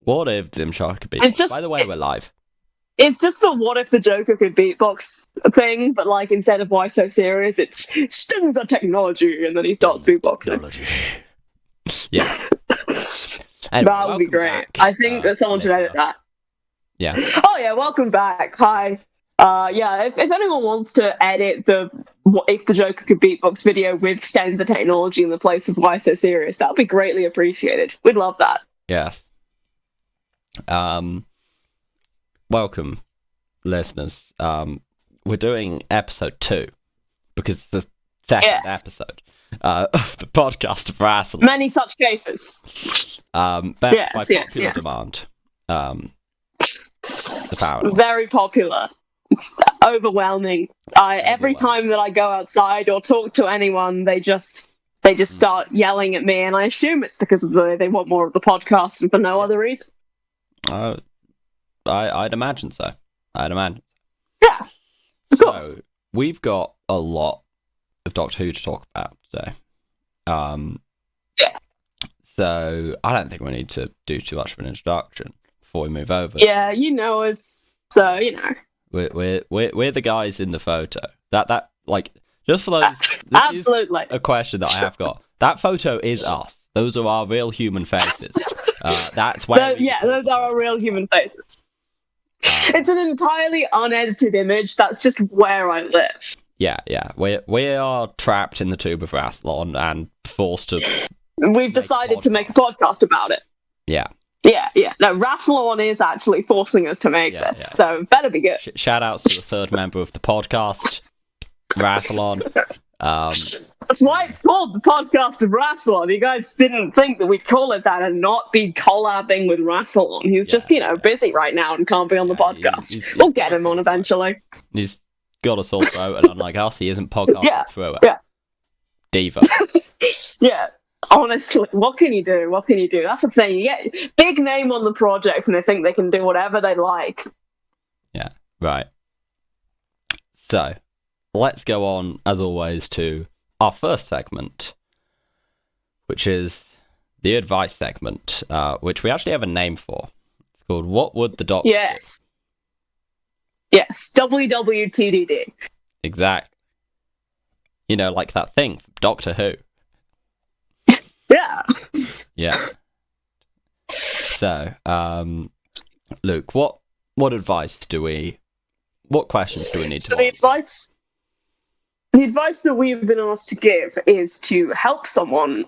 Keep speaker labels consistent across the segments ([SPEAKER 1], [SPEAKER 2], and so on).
[SPEAKER 1] What if Dimshar could beatbox?
[SPEAKER 2] It's just,
[SPEAKER 1] By the way, we're live.
[SPEAKER 2] It's just the what if the Joker could beatbox thing, but like instead of why so serious, it's stings are technology, and then he starts beatboxing.
[SPEAKER 1] Yeah. Anyway,
[SPEAKER 2] that would be great.
[SPEAKER 1] Back,
[SPEAKER 2] I think that someone should edit that.
[SPEAKER 1] Yeah.
[SPEAKER 2] Oh yeah, welcome back. Hi. Yeah, if anyone wants to edit the what if the Joker could beatbox video with Stenza technology in the place of why so serious, that would be greatly appreciated. We'd love that.
[SPEAKER 1] Yeah. Welcome, listeners. We're doing episode 2 because it's the second episode of the podcast of Wrestling.
[SPEAKER 2] Many such cases.
[SPEAKER 1] By popular demand.
[SPEAKER 2] Very popular. It's overwhelming. Every time that I go outside or talk to anyone, they just start yelling at me, and I assume it's because of they want more of the podcast and for no other reason.
[SPEAKER 1] I'd imagine so.
[SPEAKER 2] Yeah, of course.
[SPEAKER 1] So, we've got a lot of Doctor Who to talk about today. So, I don't think we need to do too much of an introduction before we move over.
[SPEAKER 2] Yeah, you know us, so you know.
[SPEAKER 1] We're the guys in the photo. That like just for those.
[SPEAKER 2] Absolutely.
[SPEAKER 1] Is a question that I have got. That photo is us. Those are our real human faces. That's where.
[SPEAKER 2] Those are our real human faces. It's an entirely unedited image. That's just where I live.
[SPEAKER 1] Yeah. We are trapped in the tube of Rassilon and forced to.
[SPEAKER 2] We've decided to make a podcast about it.
[SPEAKER 1] Yeah.
[SPEAKER 2] Yeah. No, Rassilon is actually forcing us to make this, so better be good.
[SPEAKER 1] Shout outs to the third member of the podcast, Rassilon.
[SPEAKER 2] That's why it's called the podcast of Rassilon. You guys didn't think that we'd call it that and not be collabing with Rassilon. He's just, busy right now and can't be on the podcast. We'll get him on eventually.
[SPEAKER 1] He's got a sore throat, and unlike us, he isn't podcast through it.
[SPEAKER 2] Yeah.
[SPEAKER 1] Diva.
[SPEAKER 2] Yeah. Honestly, what can you do? That's the thing. You get big name on the project and they think they can do whatever they like.
[SPEAKER 1] Yeah, right. So, let's go on, as always, to our first segment, which is the advice segment, which we actually have a name for. It's called What Would the Doctor Do?
[SPEAKER 2] Yes, WWTDD.
[SPEAKER 1] Exactly. Like that thing from Doctor Who. Yeah. So, Luke, what questions do we need to ask?
[SPEAKER 2] The advice that we've been asked to give is to help someone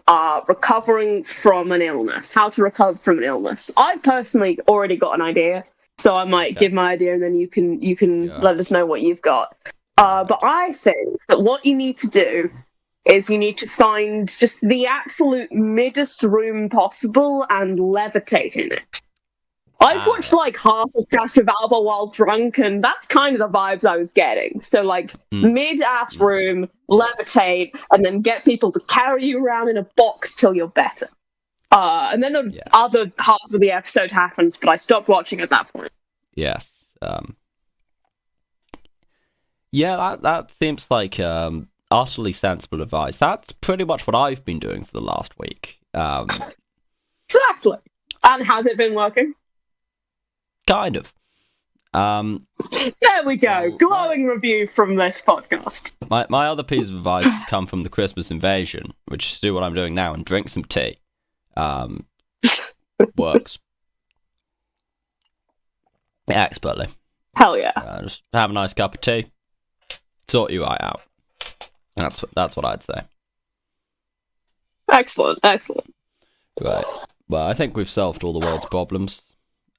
[SPEAKER 2] recovering from an illness, how to recover from an illness. I personally already got an idea, so I might give my idea and then you can let us know what you've got. But I think that what you need to do is you need to find just the absolute middest room possible and levitate in it. I've watched like half of Casper Valva while drunk, and that's kind of the vibes I was getting. So like mid-ass room, levitate, and then get people to carry you around in a box till you're better. And then the other half of the episode happens, but I stopped watching at that point.
[SPEAKER 1] Yes. That seems like utterly sensible advice. That's pretty much what I've been doing for the last week.
[SPEAKER 2] Exactly. And has it been working?
[SPEAKER 1] Kind of.
[SPEAKER 2] There we go. Glowing review from this podcast.
[SPEAKER 1] My other piece of advice has come from the Christmas invasion, which is to do what I'm doing now and drink some tea. Works. Expertly.
[SPEAKER 2] Hell yeah.
[SPEAKER 1] Just have a nice cup of tea. Sort you right out. That's what I'd say.
[SPEAKER 2] Excellent.
[SPEAKER 1] Right. Well, I think we've solved all the world's problems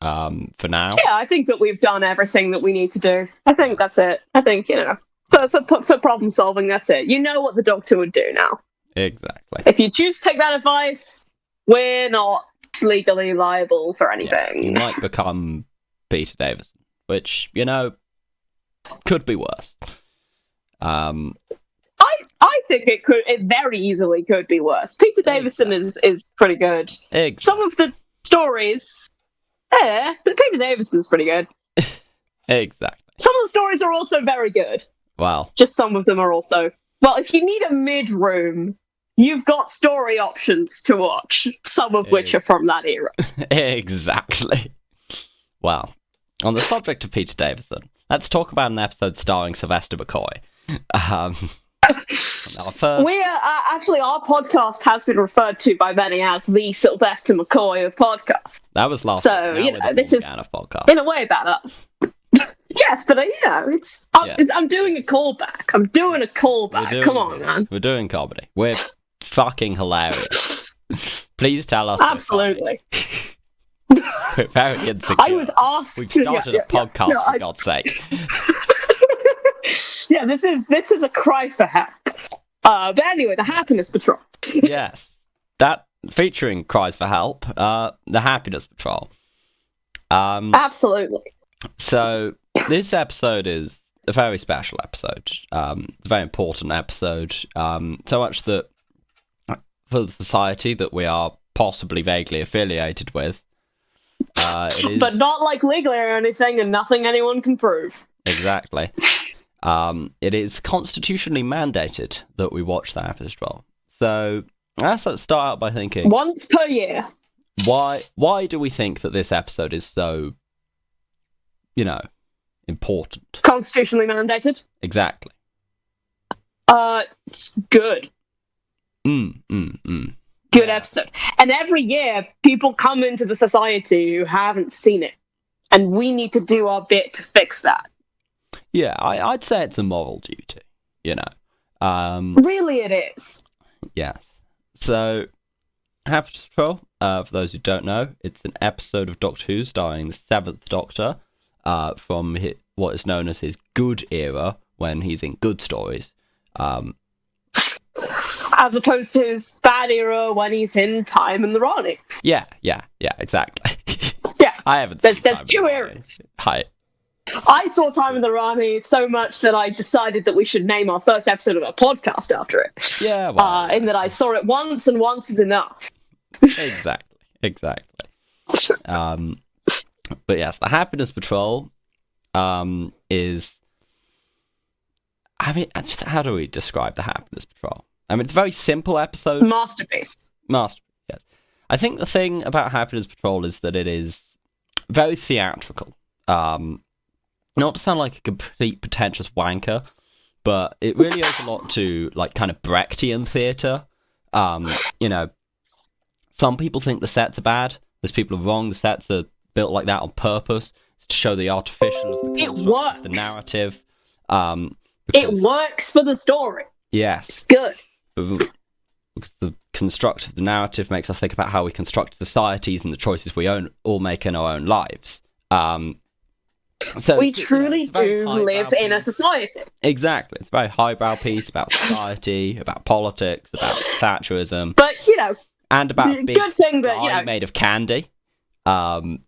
[SPEAKER 1] for now.
[SPEAKER 2] Yeah, I think that we've done everything that we need to do. I think that's it. I think, for problem solving, that's it. You know what the Doctor would do now.
[SPEAKER 1] Exactly.
[SPEAKER 2] If you choose to take that advice, we're not legally liable for anything.
[SPEAKER 1] Yeah, you might become Peter Davison, which, could be worse.
[SPEAKER 2] I think it very easily could be worse. Peter Davison is pretty good.
[SPEAKER 1] Exactly.
[SPEAKER 2] Some of the stories, but Peter Davison's pretty good.
[SPEAKER 1] Exactly.
[SPEAKER 2] Some of the stories are also very good.
[SPEAKER 1] Wow.
[SPEAKER 2] Just some of them are also... Well, if you need a mid-room, you've got story options to watch, some of which are from that era.
[SPEAKER 1] Exactly. Well, on the subject of Peter Davison, let's talk about an episode starring Sylvester McCoy.
[SPEAKER 2] We are actually, our podcast has been referred to by many as the Sylvester McCoy of podcasts.
[SPEAKER 1] That was last
[SPEAKER 2] so
[SPEAKER 1] week.
[SPEAKER 2] this is
[SPEAKER 1] podcast.
[SPEAKER 2] In a way about us. Yes, but I'm doing a callback. I'm doing a callback. Come on, man.
[SPEAKER 1] We're doing comedy. We're fucking hilarious. Please tell us.
[SPEAKER 2] Absolutely.
[SPEAKER 1] We're very insecure.
[SPEAKER 2] I was asked.
[SPEAKER 1] We've started a podcast, for God's sake.
[SPEAKER 2] Yeah, this is a cry for help. But anyway, the Happiness Patrol.
[SPEAKER 1] Yes, that featuring cries for help. The Happiness Patrol.
[SPEAKER 2] Absolutely.
[SPEAKER 1] So this episode is a very special episode. It's a very important episode. So much that for the society that we are possibly vaguely affiliated with. It is...
[SPEAKER 2] But not like legally or anything, and nothing anyone can prove.
[SPEAKER 1] Exactly. It is constitutionally mandated that we watch the Happiness Patrol. So let's start out by thinking...
[SPEAKER 2] Once per year.
[SPEAKER 1] Why do we think that this episode is so, important?
[SPEAKER 2] Constitutionally mandated?
[SPEAKER 1] Exactly.
[SPEAKER 2] It's good. Good episode. And every year, people come into the society who haven't seen it. And we need to do our bit to fix that.
[SPEAKER 1] Yeah, I'd say it's a moral duty,
[SPEAKER 2] Really it is.
[SPEAKER 1] Yes. So, Happiness Patrol, for those who don't know, it's an episode of Doctor Who starring the 7th Doctor from what is known as his good era, when he's in good stories.
[SPEAKER 2] As opposed to his bad era when he's in Time and the Rani.
[SPEAKER 1] Yeah, exactly.
[SPEAKER 2] Yeah.
[SPEAKER 1] I haven't
[SPEAKER 2] There's
[SPEAKER 1] seen Time
[SPEAKER 2] two
[SPEAKER 1] and the
[SPEAKER 2] eras.
[SPEAKER 1] Rani.
[SPEAKER 2] I saw Time and the Rani so much that I decided that we should name our first episode of our podcast after it.
[SPEAKER 1] Yeah, well...
[SPEAKER 2] in that I saw it once, and once is enough.
[SPEAKER 1] Exactly. But yes, the Happiness Patrol is... how do we describe the Happiness Patrol? It's a very simple episode.
[SPEAKER 2] Masterpiece,
[SPEAKER 1] yes. I think the thing about Happiness Patrol is that it is very theatrical. Not to sound like a complete pretentious wanker, but it really owes a lot to, kind of Brechtian theatre. Some people think the sets are bad. Those people are wrong. The sets are built like that on purpose to show the artificial of the construct of the narrative.
[SPEAKER 2] It works for the story.
[SPEAKER 1] Yes.
[SPEAKER 2] It's good.
[SPEAKER 1] Because the construct of the narrative makes us think about how we construct societies and the choices we all make in our own lives. So
[SPEAKER 2] we truly do live in a society.
[SPEAKER 1] Exactly. It's a very highbrow piece about society, about politics, about Thatcherism.
[SPEAKER 2] But,
[SPEAKER 1] and about
[SPEAKER 2] the good thing that,
[SPEAKER 1] made of candy.
[SPEAKER 2] The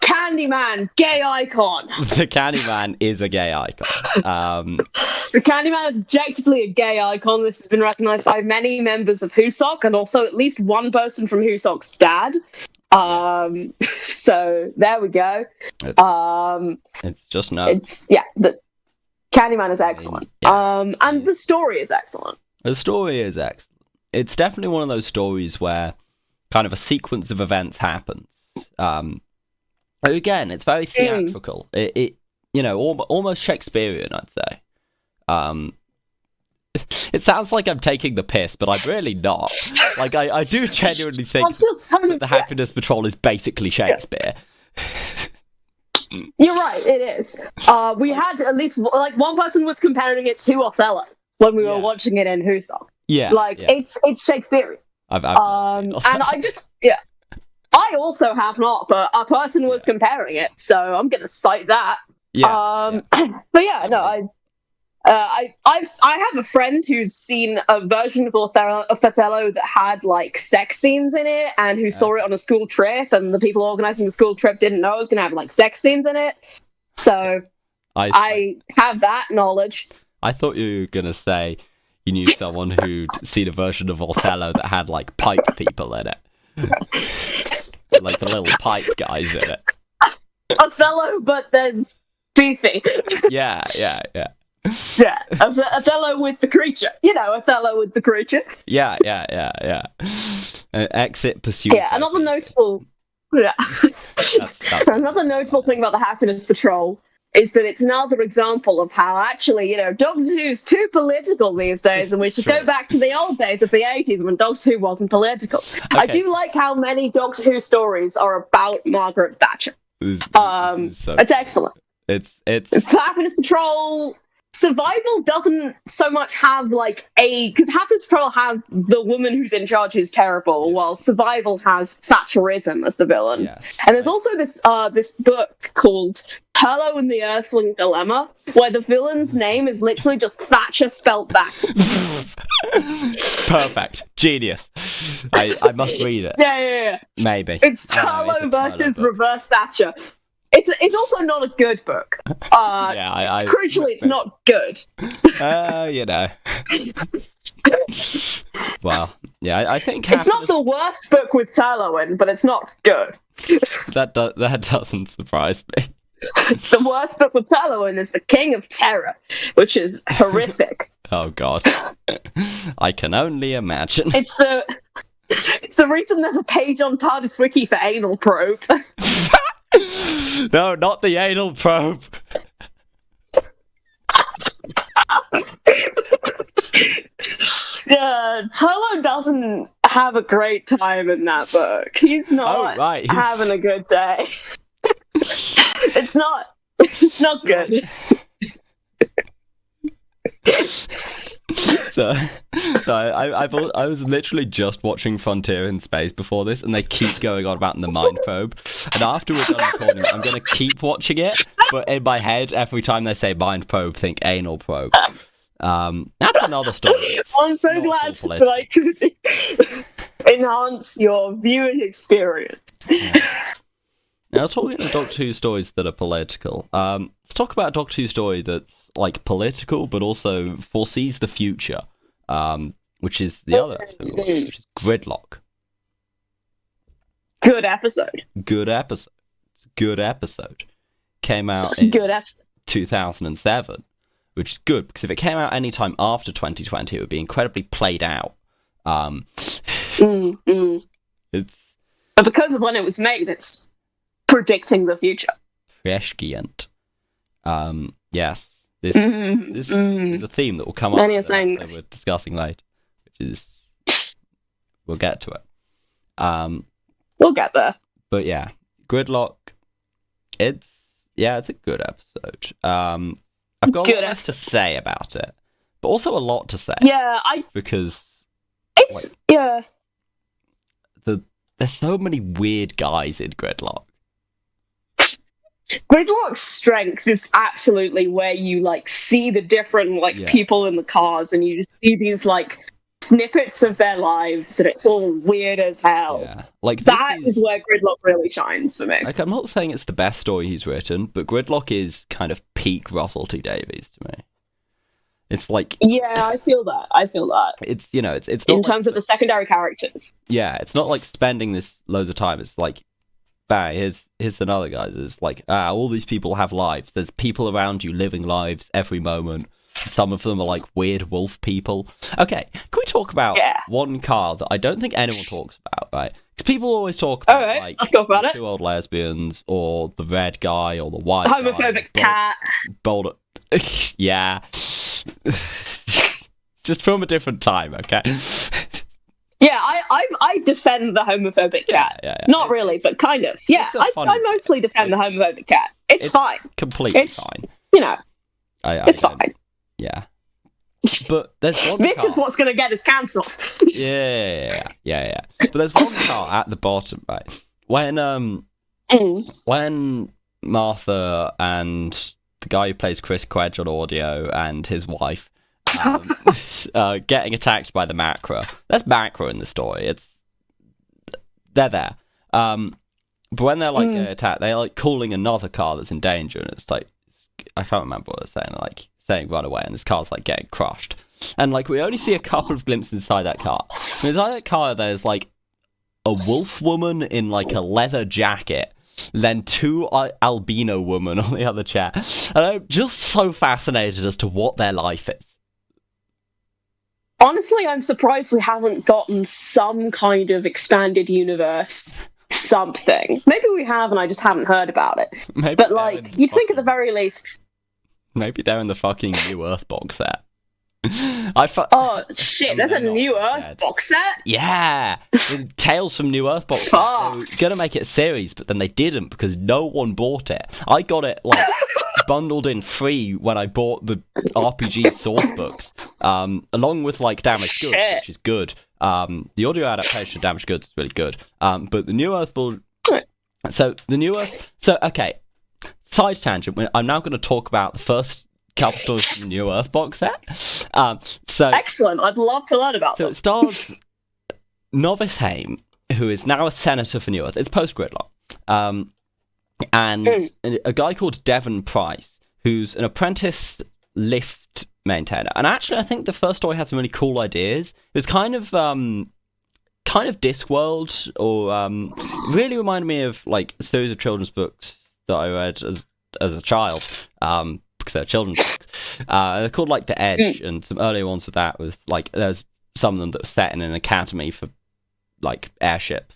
[SPEAKER 2] Candyman, gay icon.
[SPEAKER 1] The Candyman is a gay icon.
[SPEAKER 2] The Candyman is objectively a gay icon. This has been recognised by many members of WhoSock, and also at least one person from WhoSock's dad. So there we go.
[SPEAKER 1] It's just no.
[SPEAKER 2] The Candyman is excellent. And the story is excellent.
[SPEAKER 1] The story is excellent. It's definitely one of those stories where kind of a sequence of events happens. Again, it's very theatrical. It almost Shakespearean, I'd say. It sounds like I'm taking the piss, but I'm really not. I do genuinely think that the Happiness Patrol is basically Shakespeare.
[SPEAKER 2] You're right, it is. We had at least, one person was comparing it to Othello when we were watching it in WhoSock.
[SPEAKER 1] Yeah.
[SPEAKER 2] It's Shakespearearian.
[SPEAKER 1] And
[SPEAKER 2] I also have not, but a person was comparing it, so I'm going to cite that. But I have a friend who's seen a version of Othello that had sex scenes in it, and who saw it on a school trip, and the people organising the school trip didn't know it was going to have sex scenes in it. So I have that knowledge.
[SPEAKER 1] I thought you were going to say you knew someone who'd seen a version of Othello that had pipe people in it. The little pipe guys in it.
[SPEAKER 2] Othello, but there's Beefy.
[SPEAKER 1] Yeah.
[SPEAKER 2] Yeah, Othello with the creature. Othello with the creature.
[SPEAKER 1] Yeah. Exit pursuit.
[SPEAKER 2] Yeah, another notable. Yeah,
[SPEAKER 1] That's
[SPEAKER 2] another notable thing about the Happiness Patrol is that it's another example of how actually, Doctor Who's too political these days, and we should go back to the old days of the 80s when Doctor Who wasn't political.
[SPEAKER 1] Okay.
[SPEAKER 2] I do like how many Doctor Who stories are about Margaret Thatcher. It's excellent.
[SPEAKER 1] It's
[SPEAKER 2] the Happiness Patrol. Survival doesn't so much have because Happiness Patrol has the woman who's in charge who's terrible, while Survival has Thatcherism as the villain.
[SPEAKER 1] Yes.
[SPEAKER 2] And there's also this book called Turlo and the Earthling Dilemma, where the villain's name is literally just Thatcher spelt backwards.
[SPEAKER 1] Perfect. Genius. I must read it.
[SPEAKER 2] Yeah.
[SPEAKER 1] Maybe.
[SPEAKER 2] It's Turlo versus Reverse Thatcher. It's also not a good book. Crucially, it's not good.
[SPEAKER 1] Well, yeah, I think
[SPEAKER 2] it's not the worst book with Turlo in, but it's not good.
[SPEAKER 1] That doesn't surprise me.
[SPEAKER 2] The worst book with Turlo in is The King of Terror, which is horrific.
[SPEAKER 1] Oh God, I can only imagine.
[SPEAKER 2] It's the reason there's a page on TARDIS Wiki for anal probe.
[SPEAKER 1] No, not the anal probe.
[SPEAKER 2] Yeah, Turlo doesn't have a great time in that book. He's not having a good day. It's not good.
[SPEAKER 1] So I was literally just watching Frontier in Space before this, and they keep going on about the mind probe. And after we're done recording, I'm gonna keep watching it, but in my head, every time they say mind probe, think anal probe. That's another story.
[SPEAKER 2] I'm so glad that I could enhance your viewing experience.
[SPEAKER 1] Yeah. Now, talking about Doctor Who stories that are political, let's talk about a Doctor Who story that's political, but also foresees the future, which is the other episode, which is Gridlock.
[SPEAKER 2] Good episode.
[SPEAKER 1] Good episode. Came out in 2007, which is good, because if it came out any time after 2020, it would be incredibly played out. It's...
[SPEAKER 2] But because of when it was made, it's predicting the future.
[SPEAKER 1] Prescient. Yes. This is a theme that will come up that we're discussing later, which is we'll get to it.
[SPEAKER 2] We'll get there.
[SPEAKER 1] But yeah, Gridlock. It's a good episode. I've got a lot less to say about it, but also a lot to say.
[SPEAKER 2] Yeah,
[SPEAKER 1] because
[SPEAKER 2] it's
[SPEAKER 1] there's so many weird guys in Gridlock.
[SPEAKER 2] Gridlock's strength is absolutely where you see the different people in the cars, and you just see these snippets of their lives, and it's all weird as hell.
[SPEAKER 1] Yeah.
[SPEAKER 2] That is where Gridlock really shines for me.
[SPEAKER 1] I'm not saying it's the best story he's written, but Gridlock is kind of peak Russell T Davies to me. It's
[SPEAKER 2] yeah, I feel that.
[SPEAKER 1] It's it's not
[SPEAKER 2] in terms of the secondary characters.
[SPEAKER 1] Yeah, it's not spending this loads of time. It's bang, here's another guy. There's all these people have lives. There's people around you living lives every moment. Some of them are weird wolf people. Okay, can we talk about one car that I don't think anyone talks about, right? Because people always talk about
[SPEAKER 2] let's talk about
[SPEAKER 1] two old lesbians, or the red guy, or the white
[SPEAKER 2] homophobic cat.
[SPEAKER 1] Boulder. Yeah. Just from a different time, okay?
[SPEAKER 2] Yeah, I defend the homophobic cat.
[SPEAKER 1] Yeah.
[SPEAKER 2] Not really, but kind of. Yeah, I mostly defend the homophobic cat. It's fine.
[SPEAKER 1] Completely fine.
[SPEAKER 2] It's fine.
[SPEAKER 1] Yeah. But there's one
[SPEAKER 2] This
[SPEAKER 1] car.
[SPEAKER 2] is what's going to get us cancelled.
[SPEAKER 1] Yeah. But there's one car at the bottom, right? When Martha and the guy who plays Chris Quedge on audio and his wife getting attacked by the Macra. There's Macra in the story. They're there. But when they're getting attacked, they're calling another car that's in danger, and it's I can't remember what they're saying. Saying run away, and this car's getting crushed. And we only see a couple of glimpses inside that car. And inside that car, there's a wolf woman in a leather jacket then two albino women on the other chair. And I'm just so fascinated as to what their life is.
[SPEAKER 2] Honestly, I'm surprised we haven't gotten some kind of expanded universe something. Maybe we have and I just haven't heard about it.
[SPEAKER 1] Maybe
[SPEAKER 2] But,
[SPEAKER 1] they're
[SPEAKER 2] like,
[SPEAKER 1] in
[SPEAKER 2] you'd think at
[SPEAKER 1] fucking-
[SPEAKER 2] the very least...
[SPEAKER 1] Maybe they're in the fucking New Earth box set.
[SPEAKER 2] Oh, shit, there's a
[SPEAKER 1] they're not
[SPEAKER 2] New Earth
[SPEAKER 1] dead.
[SPEAKER 2] box set?
[SPEAKER 1] Yeah! The Tales from New Earth box set. They were
[SPEAKER 2] Fuck.
[SPEAKER 1] gonna make it a series, but then they didn't because no one bought it. I got it, like, bundled in free when I bought the RPG source books, along with, like, Damaged Goods,
[SPEAKER 2] Shit.
[SPEAKER 1] which is good. The audio adaptation of Damaged Goods is really good. But the New Earth So, the New Earth... So, okay. Side tangent. I'm now going to talk about the first couple stories from the New Earth box set.
[SPEAKER 2] Excellent, I'd love to learn about
[SPEAKER 1] So
[SPEAKER 2] them.
[SPEAKER 1] it stars Novice Haim, who is now a senator for New Earth. It's post-Gridlock. And a guy called Devon Price, who's an apprentice lift maintainer. And actually, I think the first story had some really cool ideas. It was kind of Discworld, or really reminded me of like a series of children's books that I read as a child, because they're children's books. They're called like The Edge, and some earlier ones with that was like there's some of them that were set in an academy for like airship.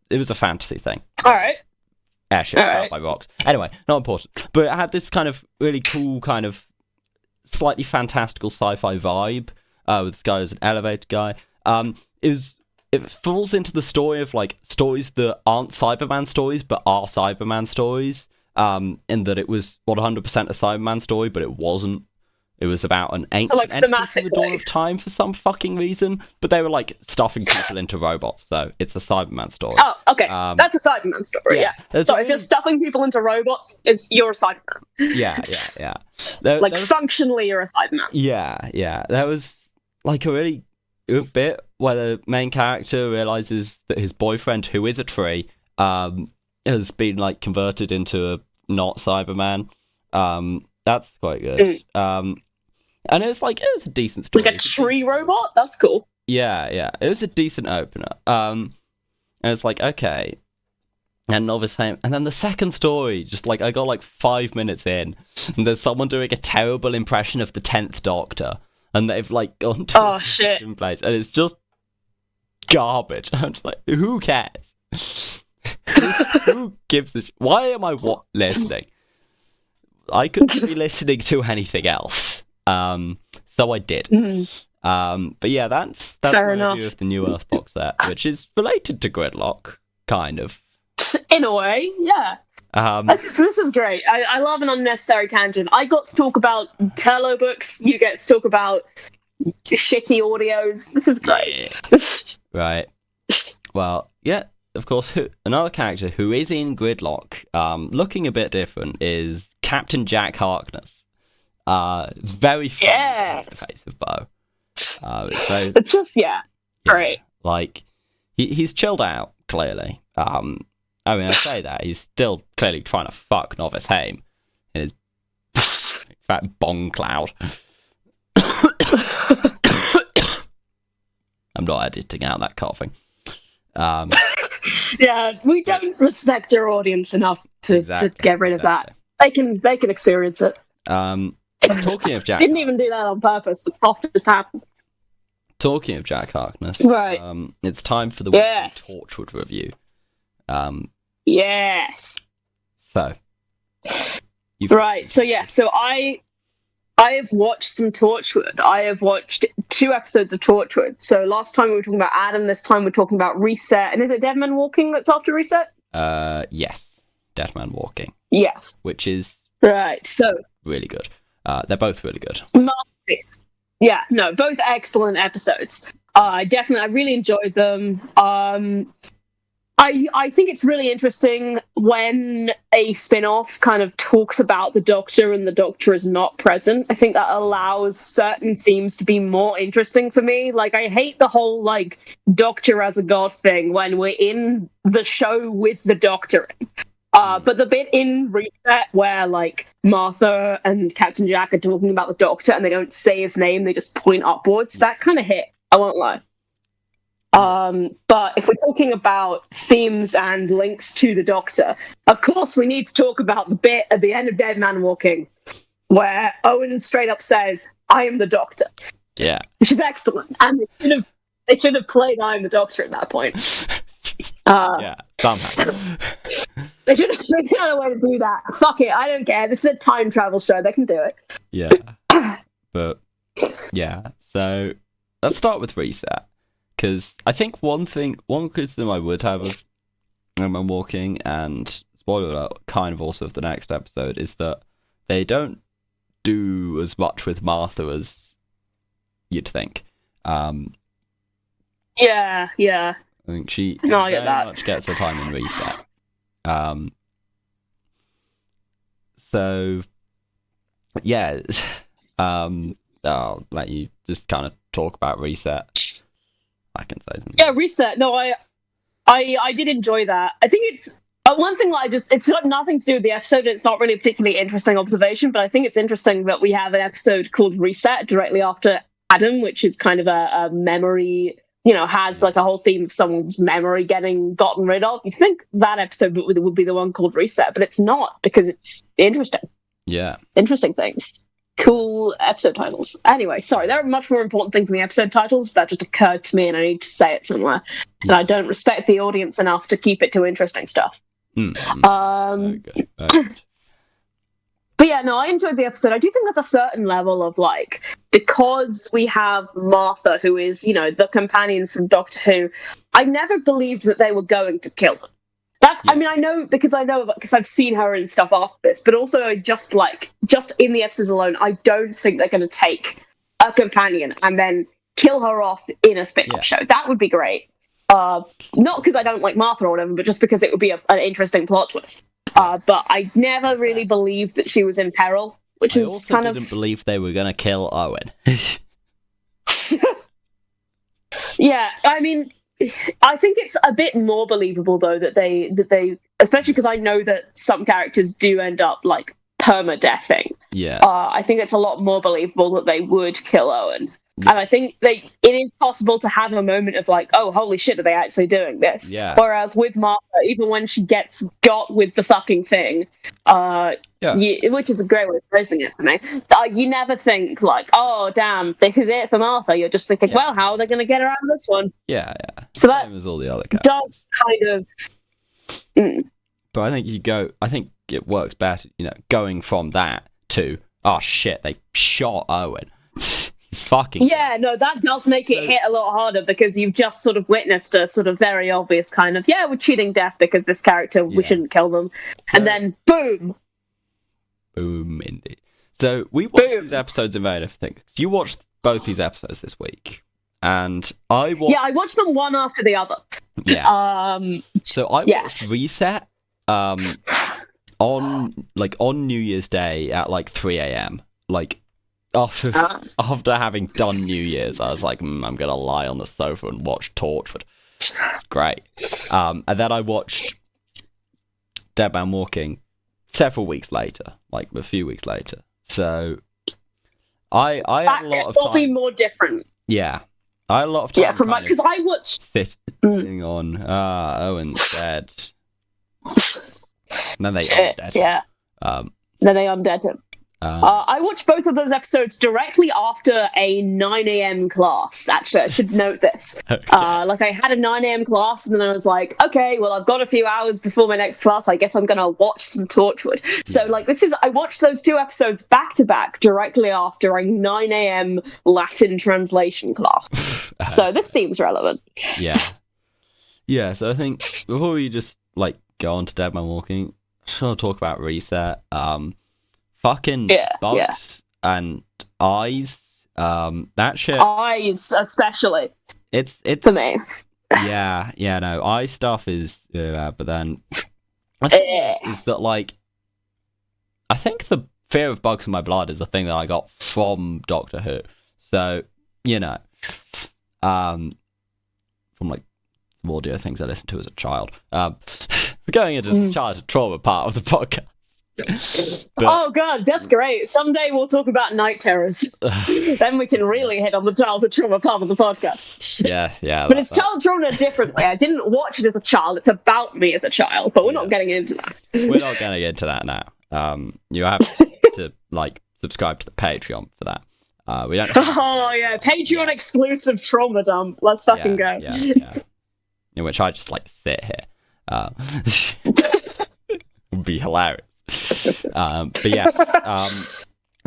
[SPEAKER 1] It was a fantasy thing.
[SPEAKER 2] All right.
[SPEAKER 1] Airship powered by rocks. Anyway, not important. But it had this kind of really cool, kind of slightly fantastical sci-fi vibe. With this guy as an elevator guy. It falls into the story of like stories that aren't Cyberman stories but are Cyberman stories. In that it was 100% a Cyberman story, but it wasn't. It was about an ancient entity from the dawn of time for some fucking reason. But they were like stuffing people into robots, so it's a Cyberman story.
[SPEAKER 2] Oh, okay. That's a Cyberman story, yeah. So if you're stuffing people into robots, you're a Cyberman.
[SPEAKER 1] Yeah.
[SPEAKER 2] Functionally, you're a Cyberman.
[SPEAKER 1] Yeah. There was like a really good bit where the main character realizes that his boyfriend, who is a tree, has been like converted into a not Cyberman. That's quite good. And it was a decent story.
[SPEAKER 2] Like a tree robot? That's cool.
[SPEAKER 1] Yeah. It was a decent opener. And it's like, okay. And Novice Haim. And then the second story, just like I got like 5 minutes in, and there's someone doing a terrible impression of the 10th Doctor. And they've like gone to a different place. And it's just garbage. I'm just like, who cares? who gives this? Why am I listening? I couldn't be listening to anything else. So I did. But yeah, that's
[SPEAKER 2] Fair
[SPEAKER 1] my
[SPEAKER 2] enough.
[SPEAKER 1] review of the New Earth box set, which is related to Gridlock, kind of.
[SPEAKER 2] In a way, yeah. This is great. I love an unnecessary tangent. I got to talk about Turlo books. You get to talk about shitty audios. This is great.
[SPEAKER 1] Yeah. Right. Well, yeah. Of course, another character who is in Gridlock, looking a bit different, is Captain Jack Harkness. It's very funny.
[SPEAKER 2] Yes.
[SPEAKER 1] The face of Bo.
[SPEAKER 2] It's just great.
[SPEAKER 1] Like he's chilled out clearly. I mean, I say that he's still clearly trying to fuck Novice Haim in his fat bong cloud. I'm not editing out that coughing.
[SPEAKER 2] Yeah, we don't respect our audience enough to get rid of that. They can experience it.
[SPEAKER 1] Talking of Jack,
[SPEAKER 2] didn't even do that on purpose. The cough just happened.
[SPEAKER 1] Talking of Jack Harkness,
[SPEAKER 2] right?
[SPEAKER 1] It's time for the Torchwood review.
[SPEAKER 2] Yes.
[SPEAKER 1] So.
[SPEAKER 2] Right. So I have watched some Torchwood. I have watched 2 episodes of Torchwood. So last time we were talking about Adam. This time we're talking about Reset. And is it Dead Man Walking that's after Reset?
[SPEAKER 1] Yes. Dead Man Walking.
[SPEAKER 2] Yes.
[SPEAKER 1] Which is
[SPEAKER 2] right. So
[SPEAKER 1] really good. They're both really good.
[SPEAKER 2] Nice. Yeah. No, both excellent episodes. I really enjoyed them. I think it's really interesting when a spin-off kind of talks about the Doctor and the Doctor is not present. I think that allows certain themes to be more interesting for me. Like, I hate the whole, like, Doctor as a god thing when we're in the show with the Doctor in. But the bit in Reset where, like, Martha and Captain Jack are talking about the Doctor and they don't say his name, they just point upwards, that kind of hit. I won't lie. But if we're talking about themes and links to the Doctor, of course we need to talk about the bit at the end of Dead Man Walking where Owen straight up says, "I am the Doctor."
[SPEAKER 1] Yeah.
[SPEAKER 2] Which is excellent. And they should have played I am the Doctor at that point.
[SPEAKER 1] Yeah, somehow.
[SPEAKER 2] They should have figured out a way to do that. Fuck it, I don't care. This is a time travel show. They can do it.
[SPEAKER 1] Yeah. But, yeah. So, let's start with Reset. Because I think one criticism I would have of I'm Walking, and spoiler alert, kind of also of the next episode, is that they don't do as much with Martha as you'd think.
[SPEAKER 2] Yeah.
[SPEAKER 1] I think she
[SPEAKER 2] I
[SPEAKER 1] very
[SPEAKER 2] get that.
[SPEAKER 1] much gets her time in Reset. So, yeah. I'll let you just kind of talk about Reset. I can say something.
[SPEAKER 2] Yeah, Reset. No, I did enjoy that. I think it's one thing that it's got nothing to do with the episode. And it's not really a particularly interesting observation, but I think it's interesting that we have an episode called Reset directly after Adam, which is kind of a memory, has like a whole theme of someone's memory getting gotten rid of. You'd think that episode would be the one called Reset, but it's not, because it's interesting.
[SPEAKER 1] Yeah.
[SPEAKER 2] Interesting things. Cool episode titles. Anyway, sorry, there are much more important things in the episode titles, but that just occurred to me and I need to say it somewhere. And I don't respect the audience enough to keep it to interesting stuff.
[SPEAKER 1] Very good.
[SPEAKER 2] But yeah, no, I enjoyed the episode. I do think there's a certain level of, like, because we have Martha, who is, the companion from Doctor Who, I never believed that they were going to kill her. I mean, I know because I've seen her and stuff after this, but also just in the episodes alone, I don't think they're going to take a companion and then kill her off in a spin-off show. That would be great. Not because I don't like Martha or whatever, but just because it would be an interesting plot twist. But I never really believed that she was in peril, which is kind of...
[SPEAKER 1] I didn't believe they were going to kill Owen.
[SPEAKER 2] Yeah, I mean... I think it's a bit more believable though that they especially because I know that some characters do end up like perma-deathing.
[SPEAKER 1] Yeah.
[SPEAKER 2] I think it's a lot more believable that they would kill Owen. Yeah. And I think it is possible to have a moment of like, oh, holy shit, are they actually doing this?
[SPEAKER 1] Yeah.
[SPEAKER 2] Whereas with Martha, even when she gets got with the fucking thing, which is a great way of phrasing it for me, you never think like, oh, damn, this is it for Martha. You're just thinking, well, how are they going to get her out of this one?
[SPEAKER 1] Yeah.
[SPEAKER 2] So that
[SPEAKER 1] same as all the other characters.
[SPEAKER 2] Does kind of...
[SPEAKER 1] But I think it works better, going from that to, oh shit, they shot Owen. Fucking
[SPEAKER 2] yeah, no, that does make it hit a lot harder because you've just sort of witnessed a sort of very obvious kind of, we're cheating death because this character, we shouldn't kill them. And then, boom,
[SPEAKER 1] indeed. So we watched these episodes in very different things. You watched both these episodes this week, and I watched them one after the other. Yeah. So I watched Reset on New Year's Day at 3 a.m. After having done New Year's, I was like, I'm gonna lie on the sofa and watch Torchwood. Great. And then I watched Dead Man Walking several weeks later, a few weeks later. So I had a lot of time.
[SPEAKER 2] Will be more different.
[SPEAKER 1] Yeah, I had a lot of time.
[SPEAKER 2] Yeah, because I watched
[SPEAKER 1] sitting on Owen's dead. And then they undead.
[SPEAKER 2] Yeah. Then they undead him. I watched both of those episodes directly after a 9 a.m. class, actually. I should note this. Okay. I had a 9 a.m. class, and then I was like, okay, well, I've got a few hours before my next class. I guess I'm going to watch some Torchwood. So, I watched those two episodes back-to-back directly after a 9 a.m. Latin translation class. So this seems relevant.
[SPEAKER 1] Yeah. Yeah, so I think before we just, go on to Dead Man Walking, I just want to talk about Reset. Fucking bugs and eyes. That shit.
[SPEAKER 2] Eyes, especially.
[SPEAKER 1] It's
[SPEAKER 2] for me.
[SPEAKER 1] No, eye stuff is. But then, I think is that I think the fear of bugs in my blood is a thing that I got from Doctor Who. So from some audio things I listened to as a child. We're going into the childhood trauma part of the podcast. But,
[SPEAKER 2] oh god, that's great. Someday we'll talk about night terrors. Then we can really hit on the childhood trauma part of the podcast.
[SPEAKER 1] yeah.
[SPEAKER 2] But it's child trauma differently. I didn't watch it as a child. It's about me as a child, but we're not getting into that.
[SPEAKER 1] We're not getting into that now. You have to subscribe to the Patreon for that. We don't.
[SPEAKER 2] Oh yeah, Patreon exclusive trauma dump. Let's fucking go.
[SPEAKER 1] Yeah. In which I just sit here. Would be hilarious. But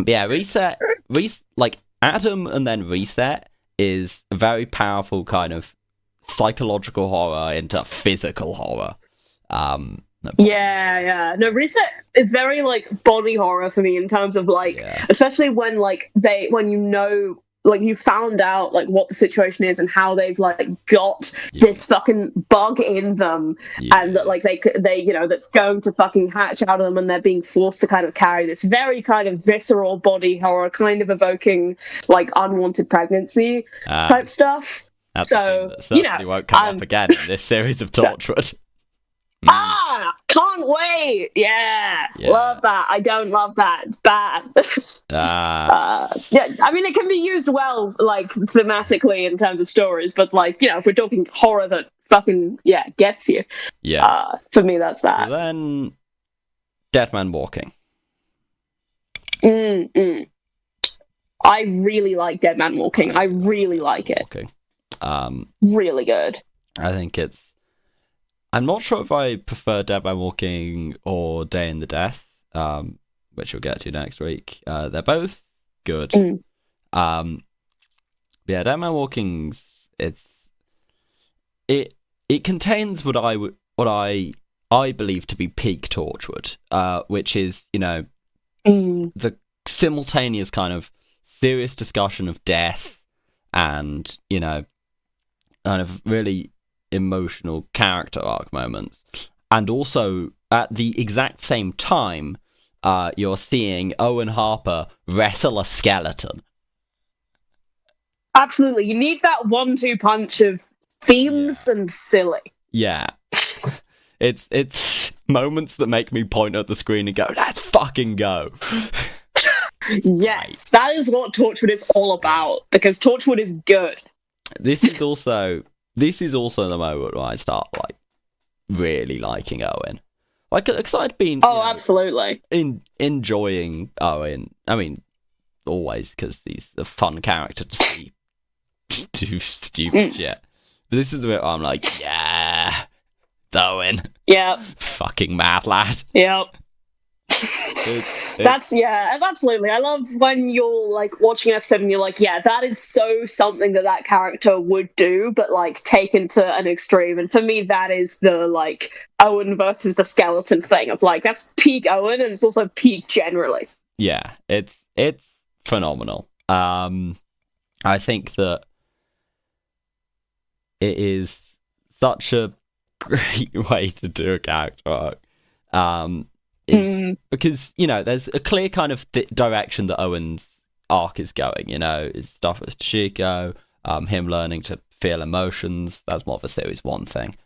[SPEAKER 1] yeah, reset. Adam and then reset is a very powerful kind of psychological horror into physical horror.
[SPEAKER 2] Yeah. No, reset is very body horror for me in terms of especially when you found out what the situation is and how they've got this fucking bug in them, and that they that's going to fucking hatch out of them, and they're being forced to kind of carry this very kind of visceral body horror, kind of evoking unwanted pregnancy type stuff.
[SPEAKER 1] So won't come up again in this series of Torchwood.
[SPEAKER 2] Can't wait. Yeah, love that. I don't love that. It's bad. Yeah, I mean, it can be used well, thematically in terms of stories, but if we're talking horror that fucking gets you, for me that's that.
[SPEAKER 1] So then, Dead Man Walking.
[SPEAKER 2] I really like Dead Man Walking. I really like it. Really good.
[SPEAKER 1] I think it's. I'm not sure if I prefer Dead Man Walking or Day in the Death, which we'll get to next week. They're both good. Yeah, Dead Man Walking's it contains what I believe to be peak Torchwood, which is the simultaneous kind of serious discussion of death and kind of really emotional character arc moments, and also at the exact same time you're seeing Owen Harper wrestle a skeleton.
[SPEAKER 2] Absolutely, you need that 1-2 punch of themes and silly.
[SPEAKER 1] It's moments that make me point at the screen and go, let's fucking go.
[SPEAKER 2] Yes, that is what Torchwood is all about, because Torchwood is good.
[SPEAKER 1] This is also the moment where I start really liking Owen. Because I'd been
[SPEAKER 2] absolutely
[SPEAKER 1] enjoying Owen. I mean, always, because he's a fun character to do stupid shit. But this is the bit where I'm like, yeah, it's Owen.
[SPEAKER 2] Yep.
[SPEAKER 1] Fucking mad lad.
[SPEAKER 2] Yep. Absolutely. I love when you're watching an episode and you're that is so something that character would do, but taken to an extreme. And for me, that is the Owen versus the skeleton thing of that's peak Owen, and it's also peak generally.
[SPEAKER 1] Yeah, it's phenomenal. I think that it is such a great way to do a character arc. Because there's a clear kind of direction that Owen's arc is going. His stuff with Chico, him learning to feel emotions. That's more of a series 1 thing.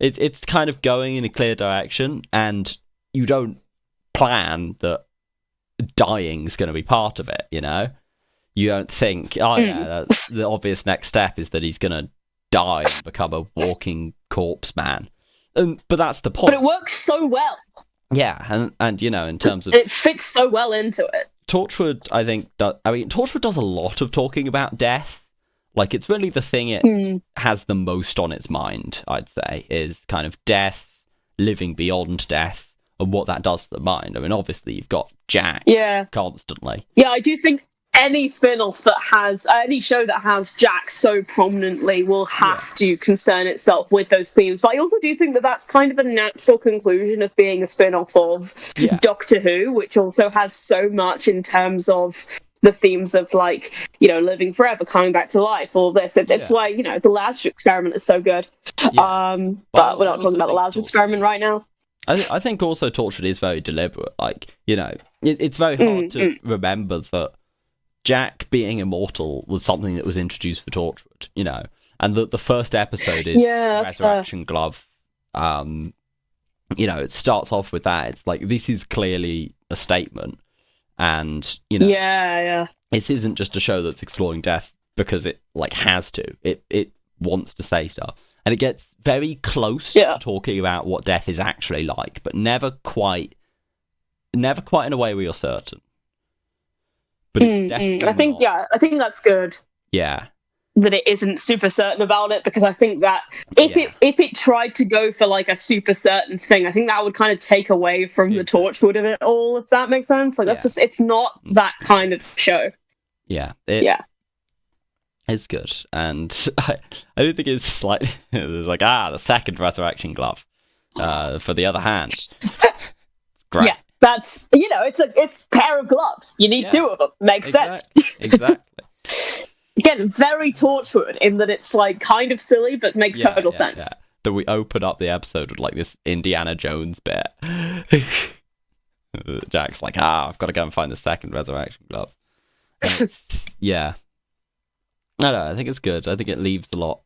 [SPEAKER 1] It's kind of going in a clear direction, and you don't plan that dying's going to be part of it. You don't think, that's the obvious next step is that he's going to die and become a walking corpse man. But that's the point.
[SPEAKER 2] But it works so well.
[SPEAKER 1] Yeah, and in terms of...
[SPEAKER 2] It fits so well into it.
[SPEAKER 1] Torchwood, I think... Torchwood does a lot of talking about death. It's really the thing it has the most on its mind, I'd say, is kind of death, living beyond death, and what that does to the mind. I mean, obviously, you've got Jack constantly. Yeah,
[SPEAKER 2] I do think any spin-off that has any show that has Jack so prominently will have to concern itself with those themes. But I also do think that that's kind of a natural conclusion of being a spin-off of Doctor Who, which also has so much in terms of the themes of living forever, coming back to life, all this. It's why the Lazarus Experiment is so good. But we're not talking about the Lazarus Experiment right now.
[SPEAKER 1] I think also Torchwood is very deliberate. It's very hard to remember that Jack being immortal was something that was introduced for Torchwood, and the first episode is Resurrection Glove, it starts off with that. It's like, this is clearly a statement, and this isn't just a show that's exploring death because it like has to. It wants to say stuff, and it gets very close to talking about what death is actually like, but never quite in a way where you're certain. But it's definitely
[SPEAKER 2] I think that's good.
[SPEAKER 1] Yeah.
[SPEAKER 2] That it isn't super certain about it, because I think that if it tried to go for like a super certain thing, I think that would kind of take away from the Torchwood of it all, if that makes sense. Like that's just, it's not that kind of show.
[SPEAKER 1] Yeah. It's good, and I do think it's slightly like the second resurrection glove for the other hand. Great.
[SPEAKER 2] Yeah, that's it's a pair of gloves. You need two of them. Makes sense.
[SPEAKER 1] Exactly.
[SPEAKER 2] Again, very Torchwood in that it's like kind of silly, but makes total sense.
[SPEAKER 1] Yeah. That we open up the episode with like this Indiana Jones bit. Jack's like, I've got to go and find the second resurrection glove. Yeah. No, I think it's good. I think it leaves a lot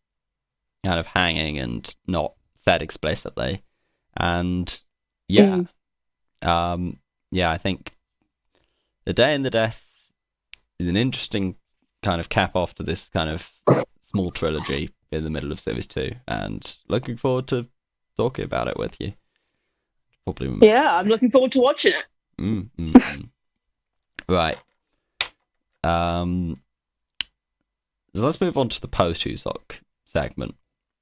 [SPEAKER 1] kind of hanging and not said explicitly. And I think The Day and the Death is an interesting kind of cap off to this kind of small trilogy in the middle of series 2, and looking forward to talking about it with you. Probably.
[SPEAKER 2] Yeah, I'm looking forward to watching
[SPEAKER 1] it. Right. So let's move on to the post-Husok segment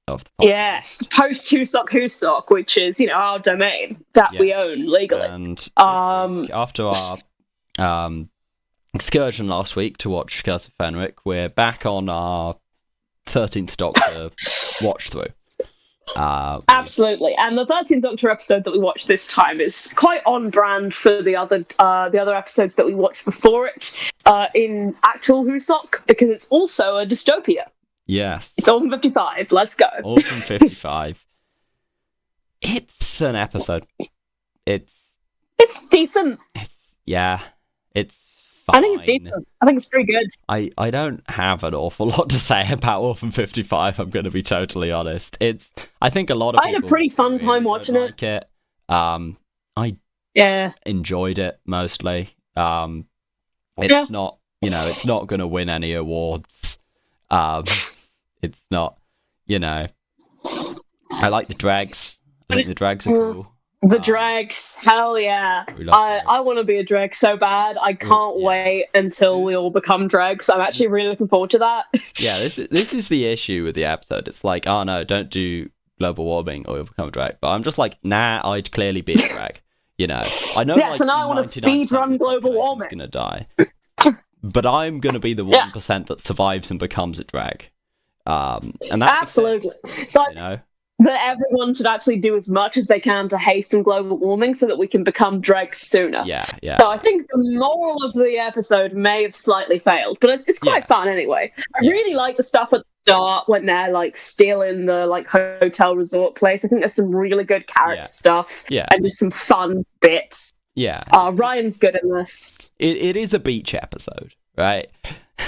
[SPEAKER 1] of the podcast.
[SPEAKER 2] Yes, the post-Husok, which is, our domain that we own legally.
[SPEAKER 1] And week, after our excursion last week to watch Curse of Fenric, we're back on our 13th Doctor watch through.
[SPEAKER 2] Absolutely, and the 13th Doctor episode that we watched this time is quite on brand for the other episodes that we watched before it in actual Husok, because it's also a dystopia.
[SPEAKER 1] Yeah,
[SPEAKER 2] it's Orphan 55. Let's go.
[SPEAKER 1] Orphan 55. It's an episode.
[SPEAKER 2] It's decent.
[SPEAKER 1] It's fine.
[SPEAKER 2] I think it's decent. I think it's pretty good.
[SPEAKER 1] I don't have an awful lot to say about Orphan 55, I'm going to be totally honest. I think a lot of people...
[SPEAKER 2] I had a pretty fun time watching
[SPEAKER 1] it. I enjoyed it, mostly. It's not, it's not going to win any awards. It's not, I like the Dregs. I think the Dregs are cool.
[SPEAKER 2] The Dregs, hell yeah. I want to be a Dreg so bad. I can't wait until we all become Dregs. I'm actually really looking forward to that.
[SPEAKER 1] Yeah, this is the issue with the episode. It's like, oh no, don't do global warming or you'll become a Dreg. But I'm just like, nah, I'd clearly be a Dreg. I know.
[SPEAKER 2] Yes, and I want to speed run global warming.
[SPEAKER 1] Gonna die, but I'm gonna be the 1% that survives and becomes a Dreg. And that's
[SPEAKER 2] absolutely. So that everyone should actually do as much as they can to hasten global warming so that we can become dregs sooner.
[SPEAKER 1] Yeah.
[SPEAKER 2] So I think the moral of the episode may have slightly failed, but it's quite fun anyway. I really like the stuff at the start when they're like stealing the like hotel resort place. I think there's some really good character stuff and just some fun bits.
[SPEAKER 1] Yeah.
[SPEAKER 2] Ryan's good in this.
[SPEAKER 1] It is a beach episode, right?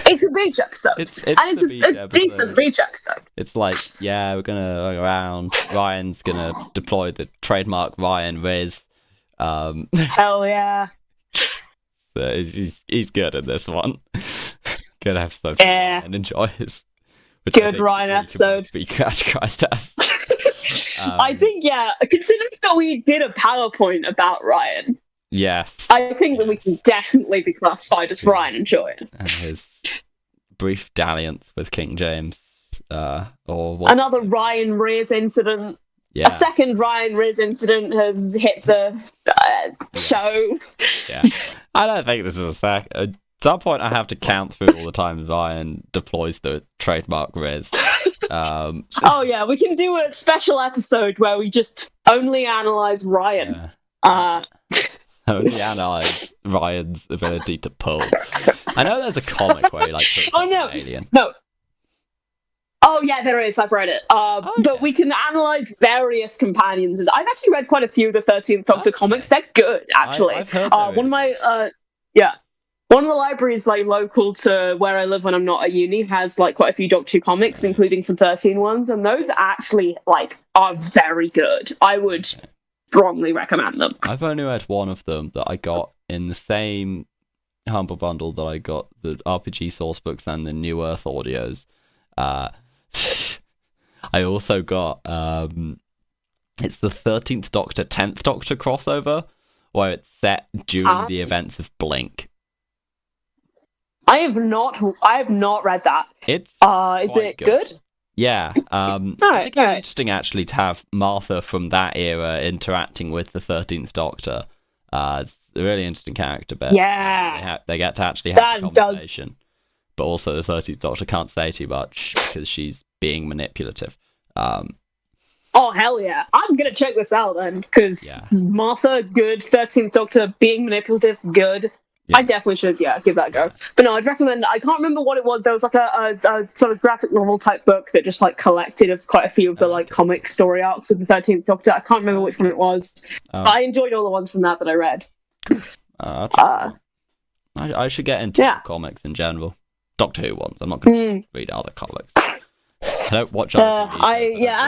[SPEAKER 2] It's a beach episode. It's a decent beach episode.
[SPEAKER 1] It's like, we're gonna go around. Ryan's gonna deploy the trademark Ryan Riz.
[SPEAKER 2] Hell yeah.
[SPEAKER 1] So he's good in this one. Good episode.
[SPEAKER 2] Yeah.
[SPEAKER 1] And enjoys.
[SPEAKER 2] Good Ryan episode.
[SPEAKER 1] Be categorized as.
[SPEAKER 2] I think, considering that we did a PowerPoint about Ryan.
[SPEAKER 1] Yes.
[SPEAKER 2] I think that we can definitely be classified as Ryan enjoys.
[SPEAKER 1] And his brief dalliance with King James.
[SPEAKER 2] Another Ryan Riz incident.
[SPEAKER 1] Yeah.
[SPEAKER 2] A second Ryan Riz incident has hit the show.
[SPEAKER 1] Yeah. I don't think this is a sec. At some point, I have to count through all the times Ryan deploys the trademark Riz.
[SPEAKER 2] We can do a special episode where we just only analyze Ryan.
[SPEAKER 1] Only analyze Ryan's ability to pull. I know there's a comic where he alien.
[SPEAKER 2] No. Oh yeah, there is. I've read it. But we can analyze various companions. I've actually read quite a few of the 13th Doctor comics. They're good, actually.
[SPEAKER 1] I've heard
[SPEAKER 2] one of my one of the libraries like local to where I live when I'm not at uni has like quite a few Doctor Who comics, including some 13 ones, and those actually are very good. I would strongly recommend them.
[SPEAKER 1] I've only read one of them that I got in the same Humble Bundle that I got the RPG source books and the New Earth audios. I also got it's the 13th Doctor, 10th Doctor crossover, where it's set during the events of Blink.
[SPEAKER 2] I have not read that.
[SPEAKER 1] It's
[SPEAKER 2] is it good?
[SPEAKER 1] Yeah. I think it's interesting actually to have Martha from that era interacting with the 13th Doctor. It's a really interesting character bit.
[SPEAKER 2] Yeah.
[SPEAKER 1] They get to actually have a conversation. But also the 13th Doctor can't say too much because she's being manipulative.
[SPEAKER 2] Oh, hell yeah. I'm going to check this out then, because Martha, good. 13th Doctor, being manipulative, good. Yeah. I definitely should, give that a go. But no, I'd recommend. I can't remember what it was. There was like a sort of graphic novel type book that just like collected of quite a few of the like comic story arcs of the 13th Doctor. I can't remember which one it was. But I enjoyed all the ones from that I read.
[SPEAKER 1] I should get into comics in general. Doctor Who ones. I'm not going to read other comics. I don't watch other TV shows,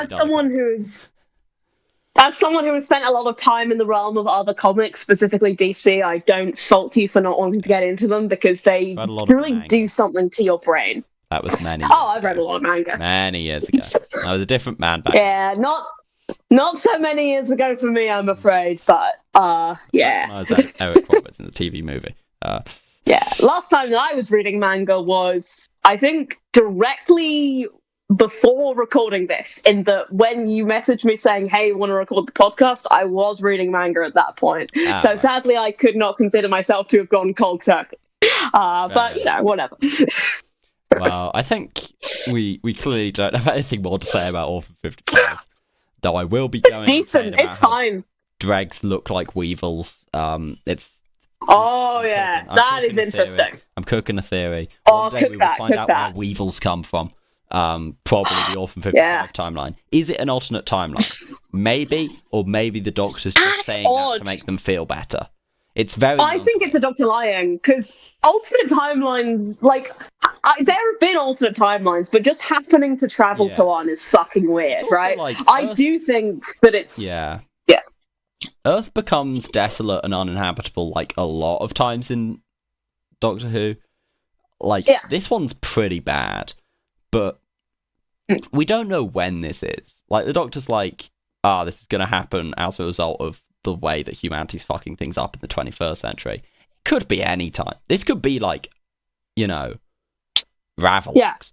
[SPEAKER 1] As someone who has spent a lot of time in the realm of other comics, specifically DC, I don't fault you for not wanting to get into them because they really do something to your brain. That was many years
[SPEAKER 2] I've read a lot of manga.
[SPEAKER 1] Many years ago. I was a different man back
[SPEAKER 2] then. Not so many years ago for me, I'm afraid, but
[SPEAKER 1] I was Eric Roberts in the TV movie.
[SPEAKER 2] Last time that I was reading manga was, I think, directly before recording this, in that when you messaged me saying, hey, want to record the podcast, I was reading manga at that point. So sadly, I could not consider myself to have gone cold turkey. But, whatever.
[SPEAKER 1] Well, I think we clearly don't have anything more to say about Orphan 55. Though I will be going.
[SPEAKER 2] It's decent. It's fine.
[SPEAKER 1] Dregs look like weevils. It's.
[SPEAKER 2] Oh yeah, that is interesting.
[SPEAKER 1] I'm cooking a theory.
[SPEAKER 2] Oh, cook that.
[SPEAKER 1] Find out where weevils come from. Probably the Orphan 55 timeline. Is it an alternate timeline? Maybe, or maybe the Doctor's just saying that to make them feel better. It's very.
[SPEAKER 2] I think it's a Doctor lying, because alternate timelines, like, there have been alternate timelines, but just happening to travel to one is fucking weird, right?
[SPEAKER 1] Like
[SPEAKER 2] I do think that it's.
[SPEAKER 1] Yeah. Earth becomes desolate and uninhabitable like a lot of times in Doctor Who. Like, this one's pretty bad, but we don't know when this is. Like, the Doctor's like, this is going to happen as a result of the way that humanity's fucking things up in the 21st century. It could be any time. This could be like, Ravolox.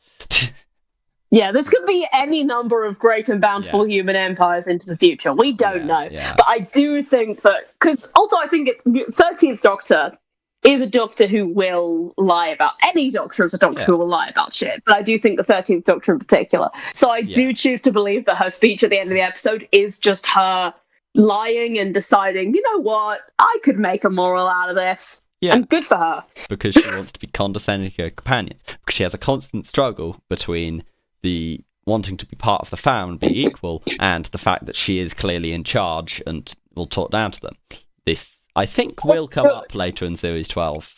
[SPEAKER 2] Yeah, this could be any number of great and bountiful human empires into the future. We don't know. Yeah. But I do think that... Because also I think 13th Doctor is a Doctor who will lie about... Any Doctor is a Doctor who will lie about shit. But I do think the 13th Doctor in particular. So I do choose to believe that her speech at the end of the episode is just her lying and deciding, you know what, I could make a moral out of this. Yeah. And good for her.
[SPEAKER 1] Because she wants to be condescending to her companion. Because she has a constant struggle between... the wanting to be part of the family, be equal, and the fact that she is clearly in charge and will talk down to them. This, I think, will come up later in Series 12,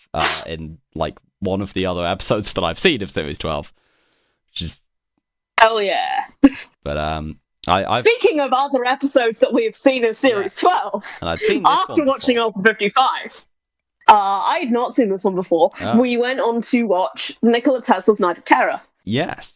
[SPEAKER 1] in, like, one of the other episodes that I've seen of Series 12. Which is...
[SPEAKER 2] Hell yeah.
[SPEAKER 1] But,
[SPEAKER 2] Speaking of other episodes that we have seen of Series 12,
[SPEAKER 1] and I've seen this
[SPEAKER 2] after watching Orphan 55, I had not seen this one before. We went on to watch Nikola Tesla's Night of Terror.
[SPEAKER 1] Yes.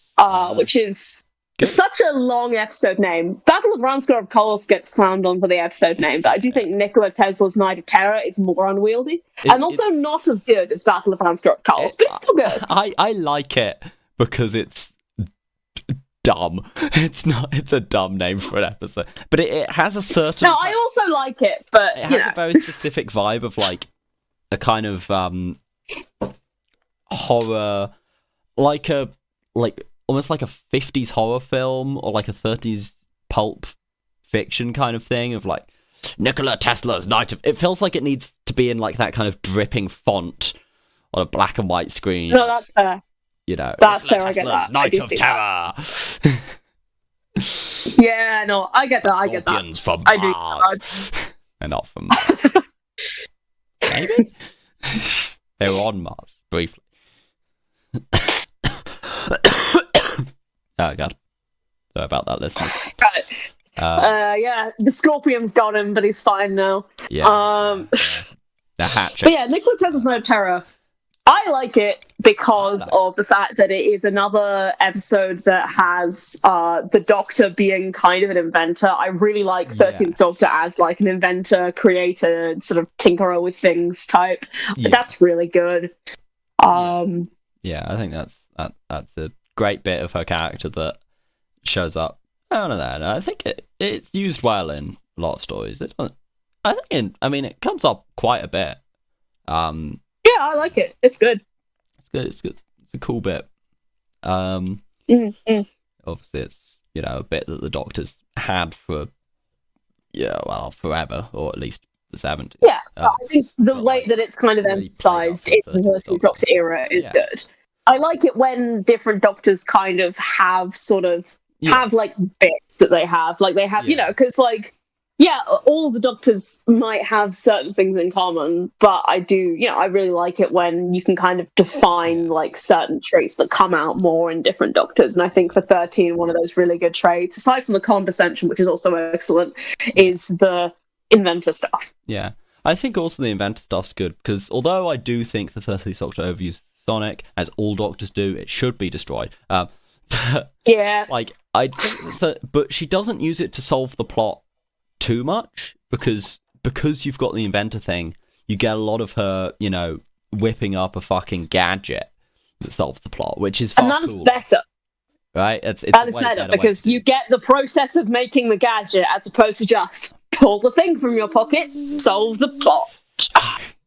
[SPEAKER 2] Which is such a long episode name. Battle of Ranskar of Coals gets clowned on for the episode name, but I do think Nikola Tesla's Night of Terror is more unwieldy. And also not as good as Battle of Ranskar of Coals, but it's still good.
[SPEAKER 1] I like it because it's dumb. It's a dumb name for an episode. But it has a certain...
[SPEAKER 2] No, I also like it, but,
[SPEAKER 1] it has a very specific vibe of, like, a kind of horror... almost like a 50s horror film or like a 30s pulp fiction kind of thing of like Nikola Tesla's Night of... It feels like it needs to be in like that kind of dripping font on a black and white screen.
[SPEAKER 2] No, that's fair. That's fair, I get that.
[SPEAKER 1] Night of Terror.
[SPEAKER 2] Yeah, no, I get that, I get that.
[SPEAKER 1] From
[SPEAKER 2] I
[SPEAKER 1] Mars.
[SPEAKER 2] do.
[SPEAKER 1] They're not from Mars. Maybe? They were on Mars, briefly. Oh god, sorry about that, listeners.
[SPEAKER 2] Yeah, the Scorpion's got him, but he's fine now.
[SPEAKER 1] Yeah. The hatchet.
[SPEAKER 2] But yeah, Nikola Tesla's Night of Terror. I like it because of the fact that it is another episode that has the Doctor being kind of an inventor. I really like 13th Doctor as like an inventor, creator, sort of tinkerer with things type.
[SPEAKER 1] Yeah.
[SPEAKER 2] That's really good.
[SPEAKER 1] Yeah, I think that's a great bit of her character that shows up. I don't know. I think it's used well in a lot of stories. It comes up quite a bit.
[SPEAKER 2] Yeah, I like it. It's good.
[SPEAKER 1] It's good. It's a cool bit. Obviously, it's a bit that the Doctor's had for forever, or at least the 70s.
[SPEAKER 2] Yeah, I think the way that it's kind of really emphasized in the 13th Doctor era is good. I like it when different Doctors kind of have have like bits that they have, because all the Doctors might have certain things in common, but I really like it when you can kind of define like certain traits that come out more in different Doctors. And I think for 13, one of those really good traits, aside from the condescension, which is also excellent, is the inventor stuff.
[SPEAKER 1] Yeah, I think also the inventor stuff's good, because although I do think the 13th Doctor overused Sonic, as all Doctors do, it should be destroyed.
[SPEAKER 2] Yeah.
[SPEAKER 1] Like, I think but she doesn't use it to solve the plot too much, because you've got the inventor thing, you get a lot of her, whipping up a fucking gadget that solves the plot, which is
[SPEAKER 2] and that's
[SPEAKER 1] cool.
[SPEAKER 2] Better.
[SPEAKER 1] Right? That is
[SPEAKER 2] better because you get the process of making the gadget as opposed to just pull the thing from your pocket, solve the plot.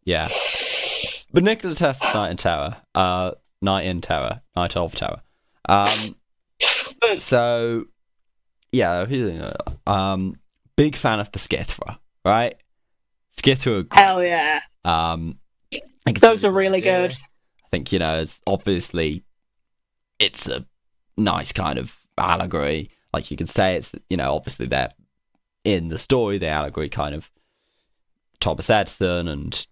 [SPEAKER 1] Yeah. But Nikola Tesla's Night of Terror. So, yeah, big fan of the Skithra, right? Skithra.
[SPEAKER 2] Hell yeah. Those are really good.
[SPEAKER 1] I think, it's obviously, it's a nice kind of allegory. Like, you could say it's, obviously they're in the story, the allegory kind of Thomas Edison and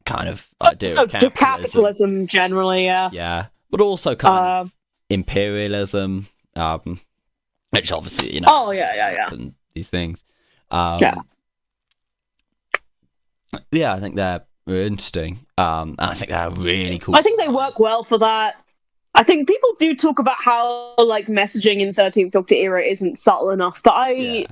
[SPEAKER 1] kind of idea of
[SPEAKER 2] capitalism generally, yeah.
[SPEAKER 1] Yeah, but also kind of imperialism, which obviously, and these things. Yeah, I think they're interesting. And I think they're really cool.
[SPEAKER 2] I think they work well for that. I think people do talk about how like messaging in 13th Doctor era isn't subtle enough, but I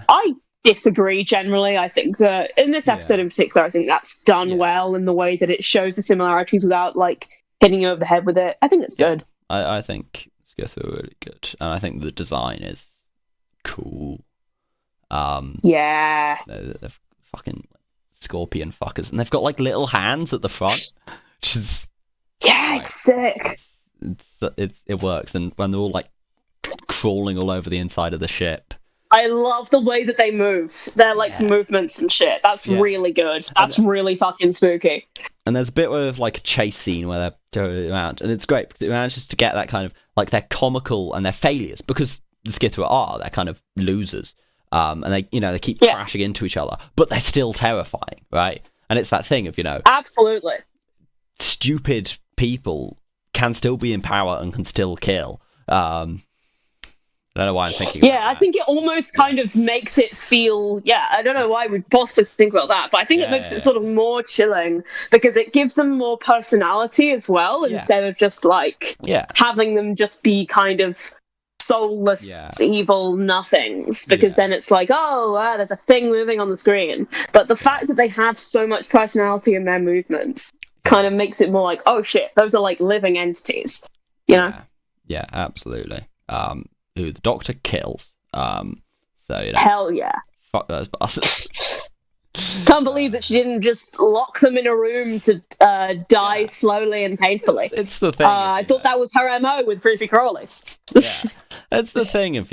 [SPEAKER 2] disagree generally. I think that in this episode in particular, I think that's done well in the way that it shows the similarities without like hitting you over the head with it. I think it's good.
[SPEAKER 1] I think Skithra are really good, and I think the design is cool. They're fucking scorpion fuckers, and they've got like little hands at the front, which is
[SPEAKER 2] it's sick.
[SPEAKER 1] It works, and when they're all like crawling all over the inside of the ship.
[SPEAKER 2] I love the way that they move. They're like movements and shit. That's really good. That's really fucking spooky.
[SPEAKER 1] And there's a bit of like a chase scene where they're going around, and it's great because it manages to get that kind of like they're comical and they're failures, because the Skithra they're kind of losers, and they keep crashing into each other, but they're still terrifying, right? And it's that thing of
[SPEAKER 2] absolutely
[SPEAKER 1] stupid people can still be in power and can still kill. I don't know why I'm thinking about that.
[SPEAKER 2] I think it almost kind of makes it feel, I don't know why we'd possibly think about that, but I think it makes it sort of more chilling, because it gives them more personality as well, instead of just like having them just be kind of soulless, evil nothings, because then it's like, there's a thing moving on the screen. But the fact that they have so much personality in their movements kind of makes it more like, oh shit, those are like living entities, you know?
[SPEAKER 1] Yeah, absolutely. Who the Doctor kills.
[SPEAKER 2] Hell yeah.
[SPEAKER 1] Fuck those bastards.
[SPEAKER 2] Can't believe that she didn't just lock them in a room to die slowly and painfully.
[SPEAKER 1] It's the thing.
[SPEAKER 2] I thought that was her MO with creepy crawlies.
[SPEAKER 1] It's the thing of,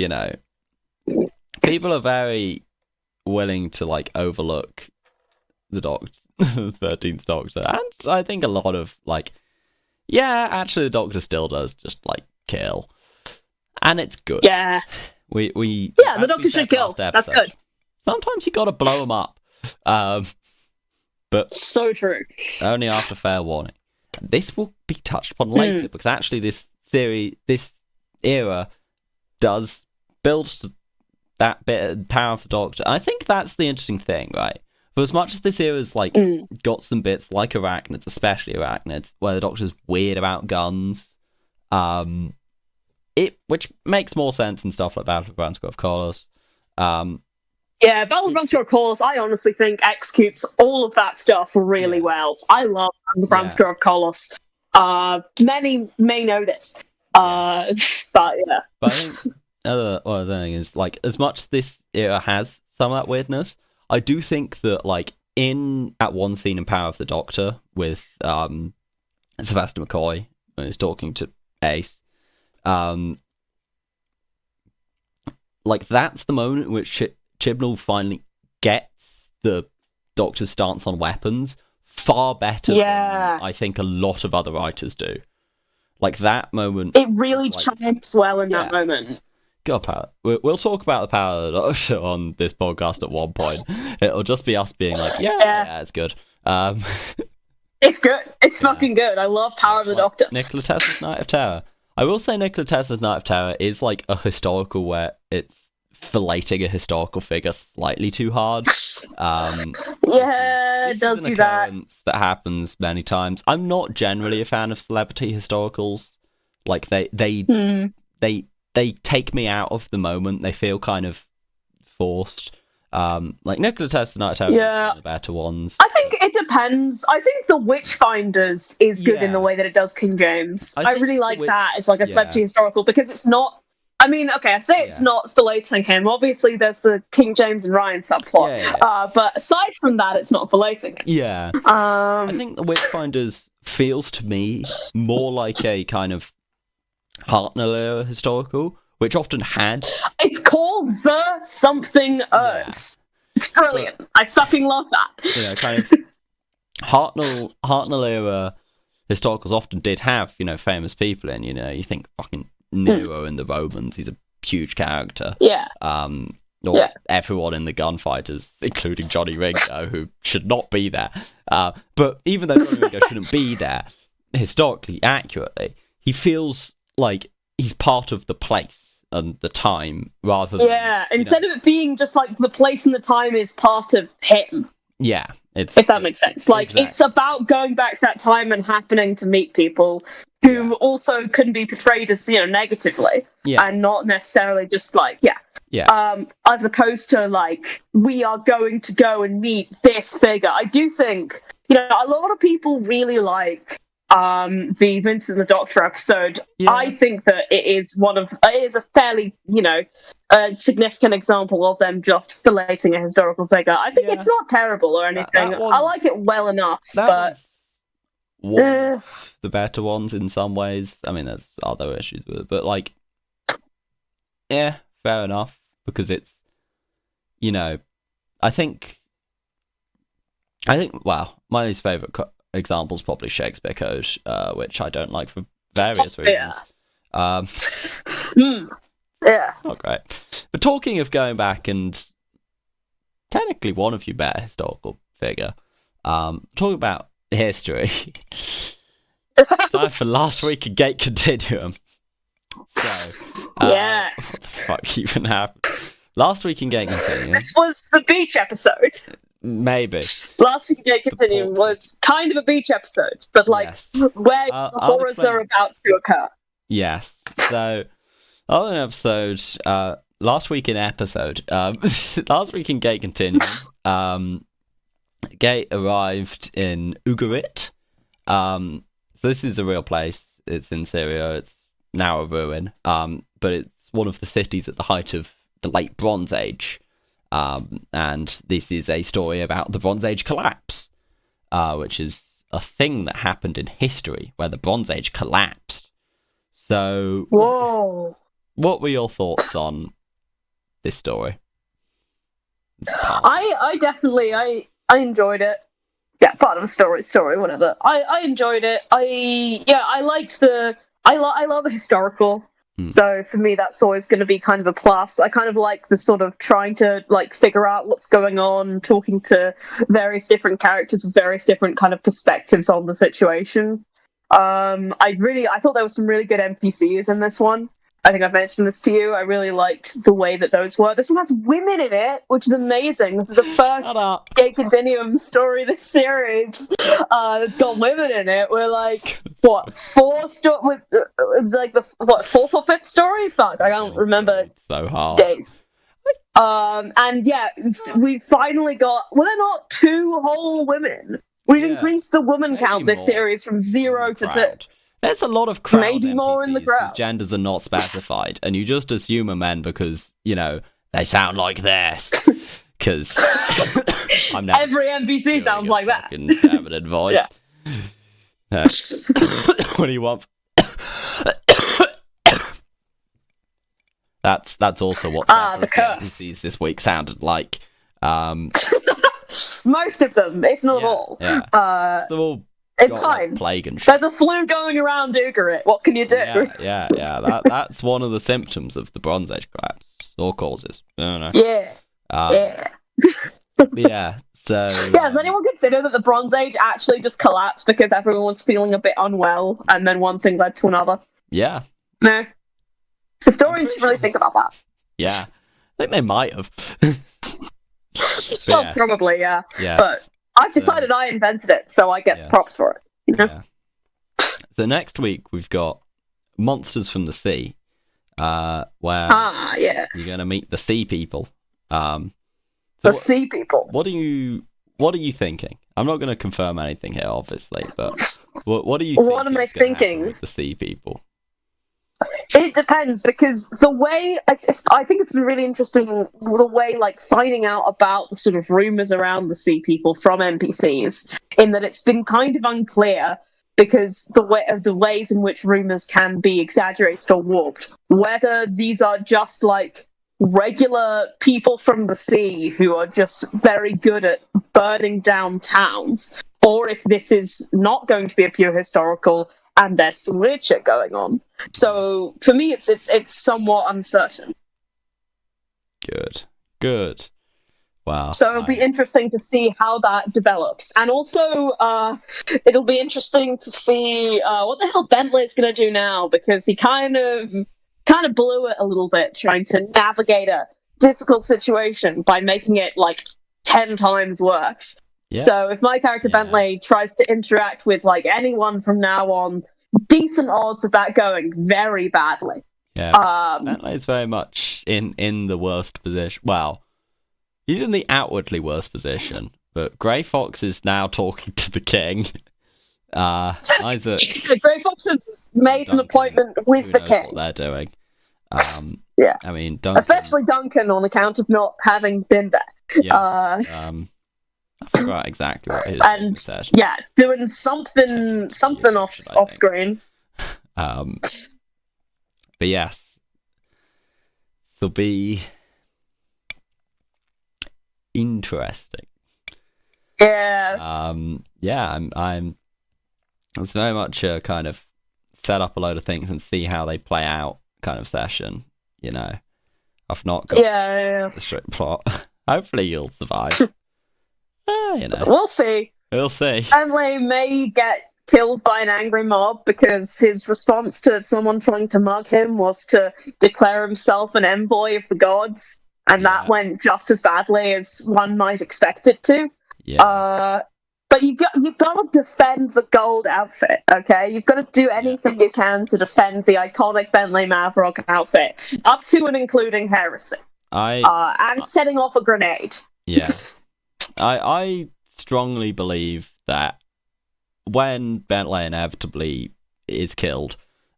[SPEAKER 1] people are very willing to like overlook the 13th Doctor, and I think a lot of like, actually the Doctor still does just like kill. And it's good.
[SPEAKER 2] Yeah.
[SPEAKER 1] The
[SPEAKER 2] Doctor should kill. That's good.
[SPEAKER 1] Sometimes you gotta blow them up. But
[SPEAKER 2] so true.
[SPEAKER 1] Only after fair warning. This will be touched upon later, because actually this era does build that bit of power of the Doctor. I think that's the interesting thing, right? For as much as this era's like got some bits like arachnids, especially arachnids, where the Doctor's weird about guns, which makes more sense in stuff like Battle of Branscroft Colossus.
[SPEAKER 2] Yeah, Battle of Branscroft Colossus, I honestly think executes all of that stuff really well. I love Branscroft Colossus. Many may know this, but yeah.
[SPEAKER 1] But I think other thing is, like, as much as this era has some of that weirdness, I do think that, like, at one scene in Power of the Doctor with Sylvester McCoy when he's talking to Ace, like, that's the moment in which Chibnall finally gets the Doctor's stance on weapons far better than I think a lot of other writers do. Like, that moment...
[SPEAKER 2] It really chimes well in that moment.
[SPEAKER 1] God, Power. We'll talk about the Power of the Doctor on this podcast at one point. It'll just be us being like, yeah, it's good.
[SPEAKER 2] It's good. It's fucking good. I love Power of the Doctor.
[SPEAKER 1] Nikola Tesla's Night of Terror. I will say Nikola Tesla's Night of Terror is like a historical where it's filleting a historical figure slightly too hard.
[SPEAKER 2] It does do that.
[SPEAKER 1] That happens many times. I'm not generally a fan of celebrity historicals. Like they take me out of the moment. They feel kind of forced. Like Nikola Tesla's Night of Terror is one of the better ones.
[SPEAKER 2] I think it depends. I think The Witchfinders is good in the way that it does King James. I really like that as like a celebrity historical because it's not. I mean, okay, I say it's not filleting him. Obviously, there's the King James and Ryan subplot. But aside from that, it's not filleting him.
[SPEAKER 1] Yeah. I think The Witchfinders feels to me more like a kind of Hartnell era historical, which often had...
[SPEAKER 2] It's called The Something Else. It's brilliant. I fucking love that.
[SPEAKER 1] You know, kind of Hartnell era historicals often did have, you know, famous people in. You know, you think fucking Nero in the Romans, he's a huge character. Everyone in the Gunfighters, including Johnny Ringo, who should not be there. But even though Johnny Ringo shouldn't be there, historically, accurately, he feels like he's part of the place and the time rather than... Yeah,
[SPEAKER 2] instead of it being just like the place and the time is part of him.
[SPEAKER 1] Yeah.
[SPEAKER 2] If that makes sense. Like, it's about going back to that time and happening to meet people who also can be portrayed as, you know, negatively. And not necessarily just like, as opposed to like, we are going to go and meet this figure. I do think, you know, a lot of people really like the Vincent the Doctor episode. I think that it is a fairly, you know, significant example of them just filleting a historical figure. I think it's not terrible or anything. I like it well enough, but
[SPEAKER 1] one of the better ones in some ways. I mean, there's other issues with it, but like, fair enough, because it's, you know, I think, well, my least favourite example is probably Shakespeare Code, which I don't like for various reasons. Not great. But talking of going back and technically one of you met a historical figure, talking about history, time for Last Week in Gate Continuum. So,
[SPEAKER 2] yes.
[SPEAKER 1] What the fuck even happened? Last Week in Gate Continuum.
[SPEAKER 2] This was the beach episode.
[SPEAKER 1] Maybe.
[SPEAKER 2] Last Week in Gate Continuum was kind of a beach episode, but like where the horrors are about to occur.
[SPEAKER 1] Yes. So, on an episode, Last Week in Gate Continuum, Gate arrived in Ugarit. So this is a real place. It's in Syria. It's now a ruin. But it's one of the cities at the height of the late Bronze Age. And this is a story about the Bronze Age collapse, which is a thing that happened in history where the Bronze Age collapsed. So,
[SPEAKER 2] whoa!
[SPEAKER 1] What were your thoughts on this story?
[SPEAKER 2] I definitely enjoyed it. Yeah, part of the story, whatever. I enjoyed it. I liked I love a historical. So for me, that's always going to be kind of a plus. I kind of like the sort of trying to like figure out what's going on, talking to various different characters with various different kind of perspectives on the situation. I thought there were some really good NPCs in this one. I think I've mentioned this to you. I really liked the way that those were. This one has women in it, which is amazing. This is the first gay continuum story this series that's got women in it. We're like, what, fourth or fifth story? Fuck, I don't remember.
[SPEAKER 1] So hard.
[SPEAKER 2] Days. And yeah, we finally got, they're not 2 whole women. We've increased the woman count this series from 0 to 2.
[SPEAKER 1] There's a lot of crowd
[SPEAKER 2] Maybe
[SPEAKER 1] NPCs
[SPEAKER 2] more in the crowd.
[SPEAKER 1] whose genders are not specified, and you just assume are men because, they sound like this. Because
[SPEAKER 2] every NPC sounds like that.
[SPEAKER 1] Feminine voice.
[SPEAKER 2] Yeah.
[SPEAKER 1] What do you want? That's also what
[SPEAKER 2] the curse.
[SPEAKER 1] NPCs this week sounded like.
[SPEAKER 2] Most of them, if not all.
[SPEAKER 1] Yeah. They're all
[SPEAKER 2] it's
[SPEAKER 1] got,
[SPEAKER 2] fine.
[SPEAKER 1] Like, plague and shit.
[SPEAKER 2] There's a flu going around Ugarit. What can you do?
[SPEAKER 1] Yeah. That's one of the symptoms of the Bronze Age collapse, or causes. I don't know.
[SPEAKER 2] Yeah.
[SPEAKER 1] Yeah. So.
[SPEAKER 2] Yeah. Has anyone considered that the Bronze Age actually just collapsed because everyone was feeling a bit unwell, and then one thing led to another?
[SPEAKER 1] Yeah.
[SPEAKER 2] No. Historians should really think about that.
[SPEAKER 1] Yeah. I think they might have.
[SPEAKER 2] Well, probably, yeah. But I've decided I invented it, so I get props for it. You know?
[SPEAKER 1] So next week we've got Monsters from the Sea, where you're going to meet the sea people.
[SPEAKER 2] Sea people.
[SPEAKER 1] What are you thinking? I'm not going to confirm anything here, obviously, but what are you?
[SPEAKER 2] What am I thinking?
[SPEAKER 1] With the sea people.
[SPEAKER 2] It depends, because the way I think it's been really interesting the way, like, finding out about the sort of rumors around the sea people from NPCs, in that it's been kind of unclear because the ways in which rumors can be exaggerated or warped, whether these are just like regular people from the sea who are just very good at burning down towns, or if this is not going to be a pure historical and there's some weird shit going on. So for me, it's somewhat uncertain.
[SPEAKER 1] Good. Wow.
[SPEAKER 2] So it'll be interesting to see how that develops, and also it'll be interesting to see what the hell Bentley's going to do now, because he kind of blew it a little bit trying to navigate a difficult situation by making it like 10 times worse. Yeah. So if my character Bentley tries to interact with like anyone from now on, decent odds of that going very badly.
[SPEAKER 1] Yeah, Bentley's very much in the worst position. Well, he's in the outwardly worst position, but Grey Fox is now talking to the king. Isaac,
[SPEAKER 2] Grey Fox has made an appointment with the king.
[SPEAKER 1] What they're doing.
[SPEAKER 2] Yeah.
[SPEAKER 1] I mean, Duncan,
[SPEAKER 2] especially Duncan, on account of not having been there.
[SPEAKER 1] Yeah. I forgot exactly what his said.
[SPEAKER 2] Yeah, doing something off screen.
[SPEAKER 1] But yes, it'll be interesting.
[SPEAKER 2] Yeah.
[SPEAKER 1] I'm. It's very much a kind of set up a load of things and see how they play out kind of session. You know, I've not got the strict plot. Hopefully, you'll survive.
[SPEAKER 2] We'll see. Bentley may get killed by an angry mob because his response to someone trying to mug him was to declare himself an envoy of the gods, and that went just as badly as one might expect it to.
[SPEAKER 1] Yeah.
[SPEAKER 2] But you've got to defend the gold outfit, okay? You've got to do anything you can to defend the iconic Bentley Mavrock outfit, up to and including heresy. And setting off a grenade.
[SPEAKER 1] Yeah. I strongly believe that when Bentley inevitably is killed,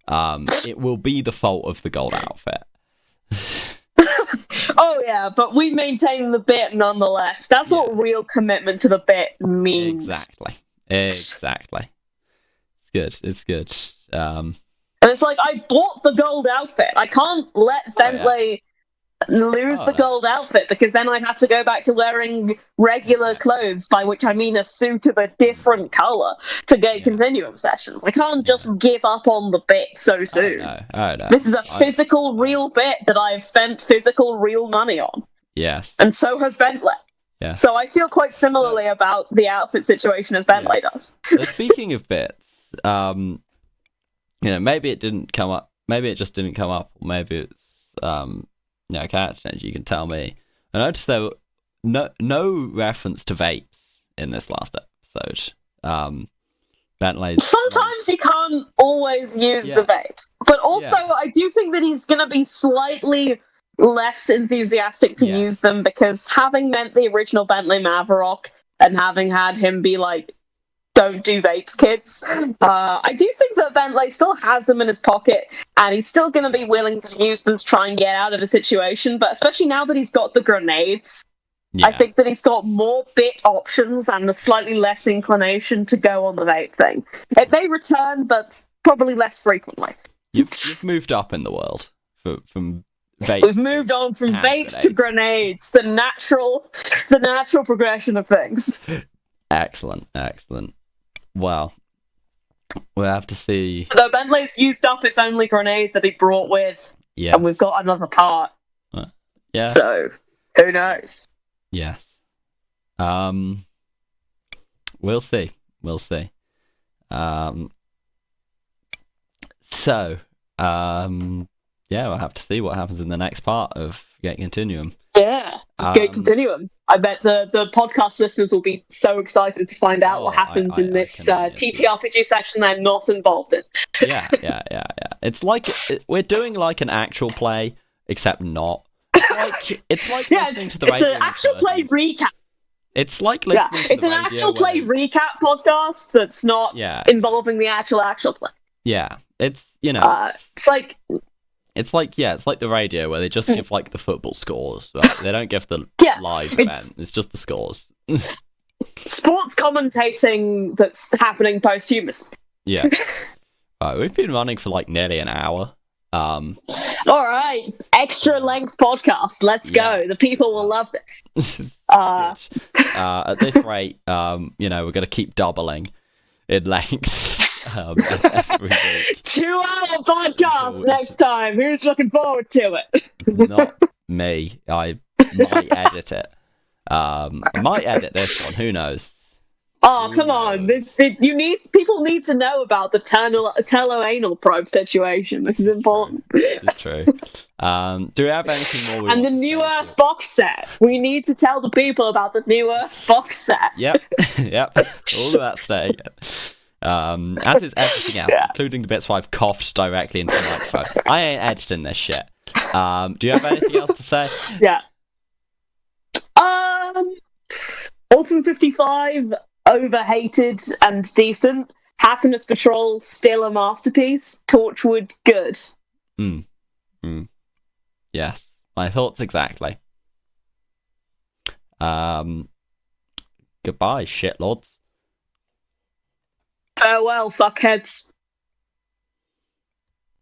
[SPEAKER 1] it will be the fault of the gold outfit.
[SPEAKER 2] Oh yeah, but we maintain the bit nonetheless. That's what real commitment to the bit means.
[SPEAKER 1] Exactly. It's good.
[SPEAKER 2] And it's like, I bought the gold outfit. I can't let Bentley lose the gold outfit, because then I'd have to go back to wearing regular clothes, by which I mean a suit of a different colour, to get continuum sessions. I can't just give up on the bit so soon.
[SPEAKER 1] I know.
[SPEAKER 2] This is a physical, real bit that I've spent physical, real money on.
[SPEAKER 1] Yes.
[SPEAKER 2] And so has Bentley.
[SPEAKER 1] Yeah.
[SPEAKER 2] So I feel quite similarly about the outfit situation as Bentley does.
[SPEAKER 1] Speaking of bits, maybe it didn't come up maybe it just didn't come up, or maybe it's character change. You can tell me. I noticed there were no reference to vapes in this last episode. Bentley's
[SPEAKER 2] Sometimes you can't always use the vapes, but also I do think that he's going to be slightly less enthusiastic to use them, because having met the original Bentley Maverick and having had him be like, don't do vapes, kids, I do think that Bentley still has them in his pocket, and he's still going to be willing to use them to try and get out of a situation, but especially now that he's got the grenades, I think that he's got more bit options and a slightly less inclination to go on the vape thing. It may return, but probably less frequently.
[SPEAKER 1] You've moved up in the world from vapes.
[SPEAKER 2] We've moved on from vapes to grenades. The natural progression of things.
[SPEAKER 1] Excellent. Well, we'll have to see.
[SPEAKER 2] Though Bentley's used up his only grenade that he brought with, and we've got another part.
[SPEAKER 1] Yeah.
[SPEAKER 2] So, who knows?
[SPEAKER 1] Yes. We'll see. We'll have to see what happens in the next part of Gate Continuum.
[SPEAKER 2] Yeah, Gate Continuum. I bet the podcast listeners will be so excited to find out what happens in this TTRPG session they're not involved in.
[SPEAKER 1] Yeah. It's like we're doing like an actual play, except not. It's an
[SPEAKER 2] actual play recap.
[SPEAKER 1] It's like listening to
[SPEAKER 2] it's an actual play recap podcast that's not involving the actual play.
[SPEAKER 1] Yeah, it's
[SPEAKER 2] it's like
[SPEAKER 1] the radio where they just give like the football scores. Right? They don't give the live event. It's just the scores.
[SPEAKER 2] Sports commentating that's happening posthumously.
[SPEAKER 1] Yeah. We've been running for like nearly an hour.
[SPEAKER 2] All right, extra length podcast. Let's go. The people will love this.
[SPEAKER 1] At this rate, we're going to keep doubling in length every week.
[SPEAKER 2] 2-hour podcast next time. Who's looking forward to it?
[SPEAKER 1] Not me. I might edit it. I might edit this one. Who knows?
[SPEAKER 2] Oh, come on! People need to know about the anal probe situation. This is important.
[SPEAKER 1] It's true. Do we have anything more?
[SPEAKER 2] And the New Earth box set. We need to tell the people about the New Earth box set.
[SPEAKER 1] Yep. All of that staying. As is everything else, including the bits where I've coughed directly into the microphone. I ain't editing this shit. Do you have anything else to say?
[SPEAKER 2] Yeah. Orphan 55. Overhated and decent. Happiness Patrol still a masterpiece. Torchwood good.
[SPEAKER 1] Yes, my thoughts exactly. Goodbye, shitlords.
[SPEAKER 2] Farewell, fuckheads.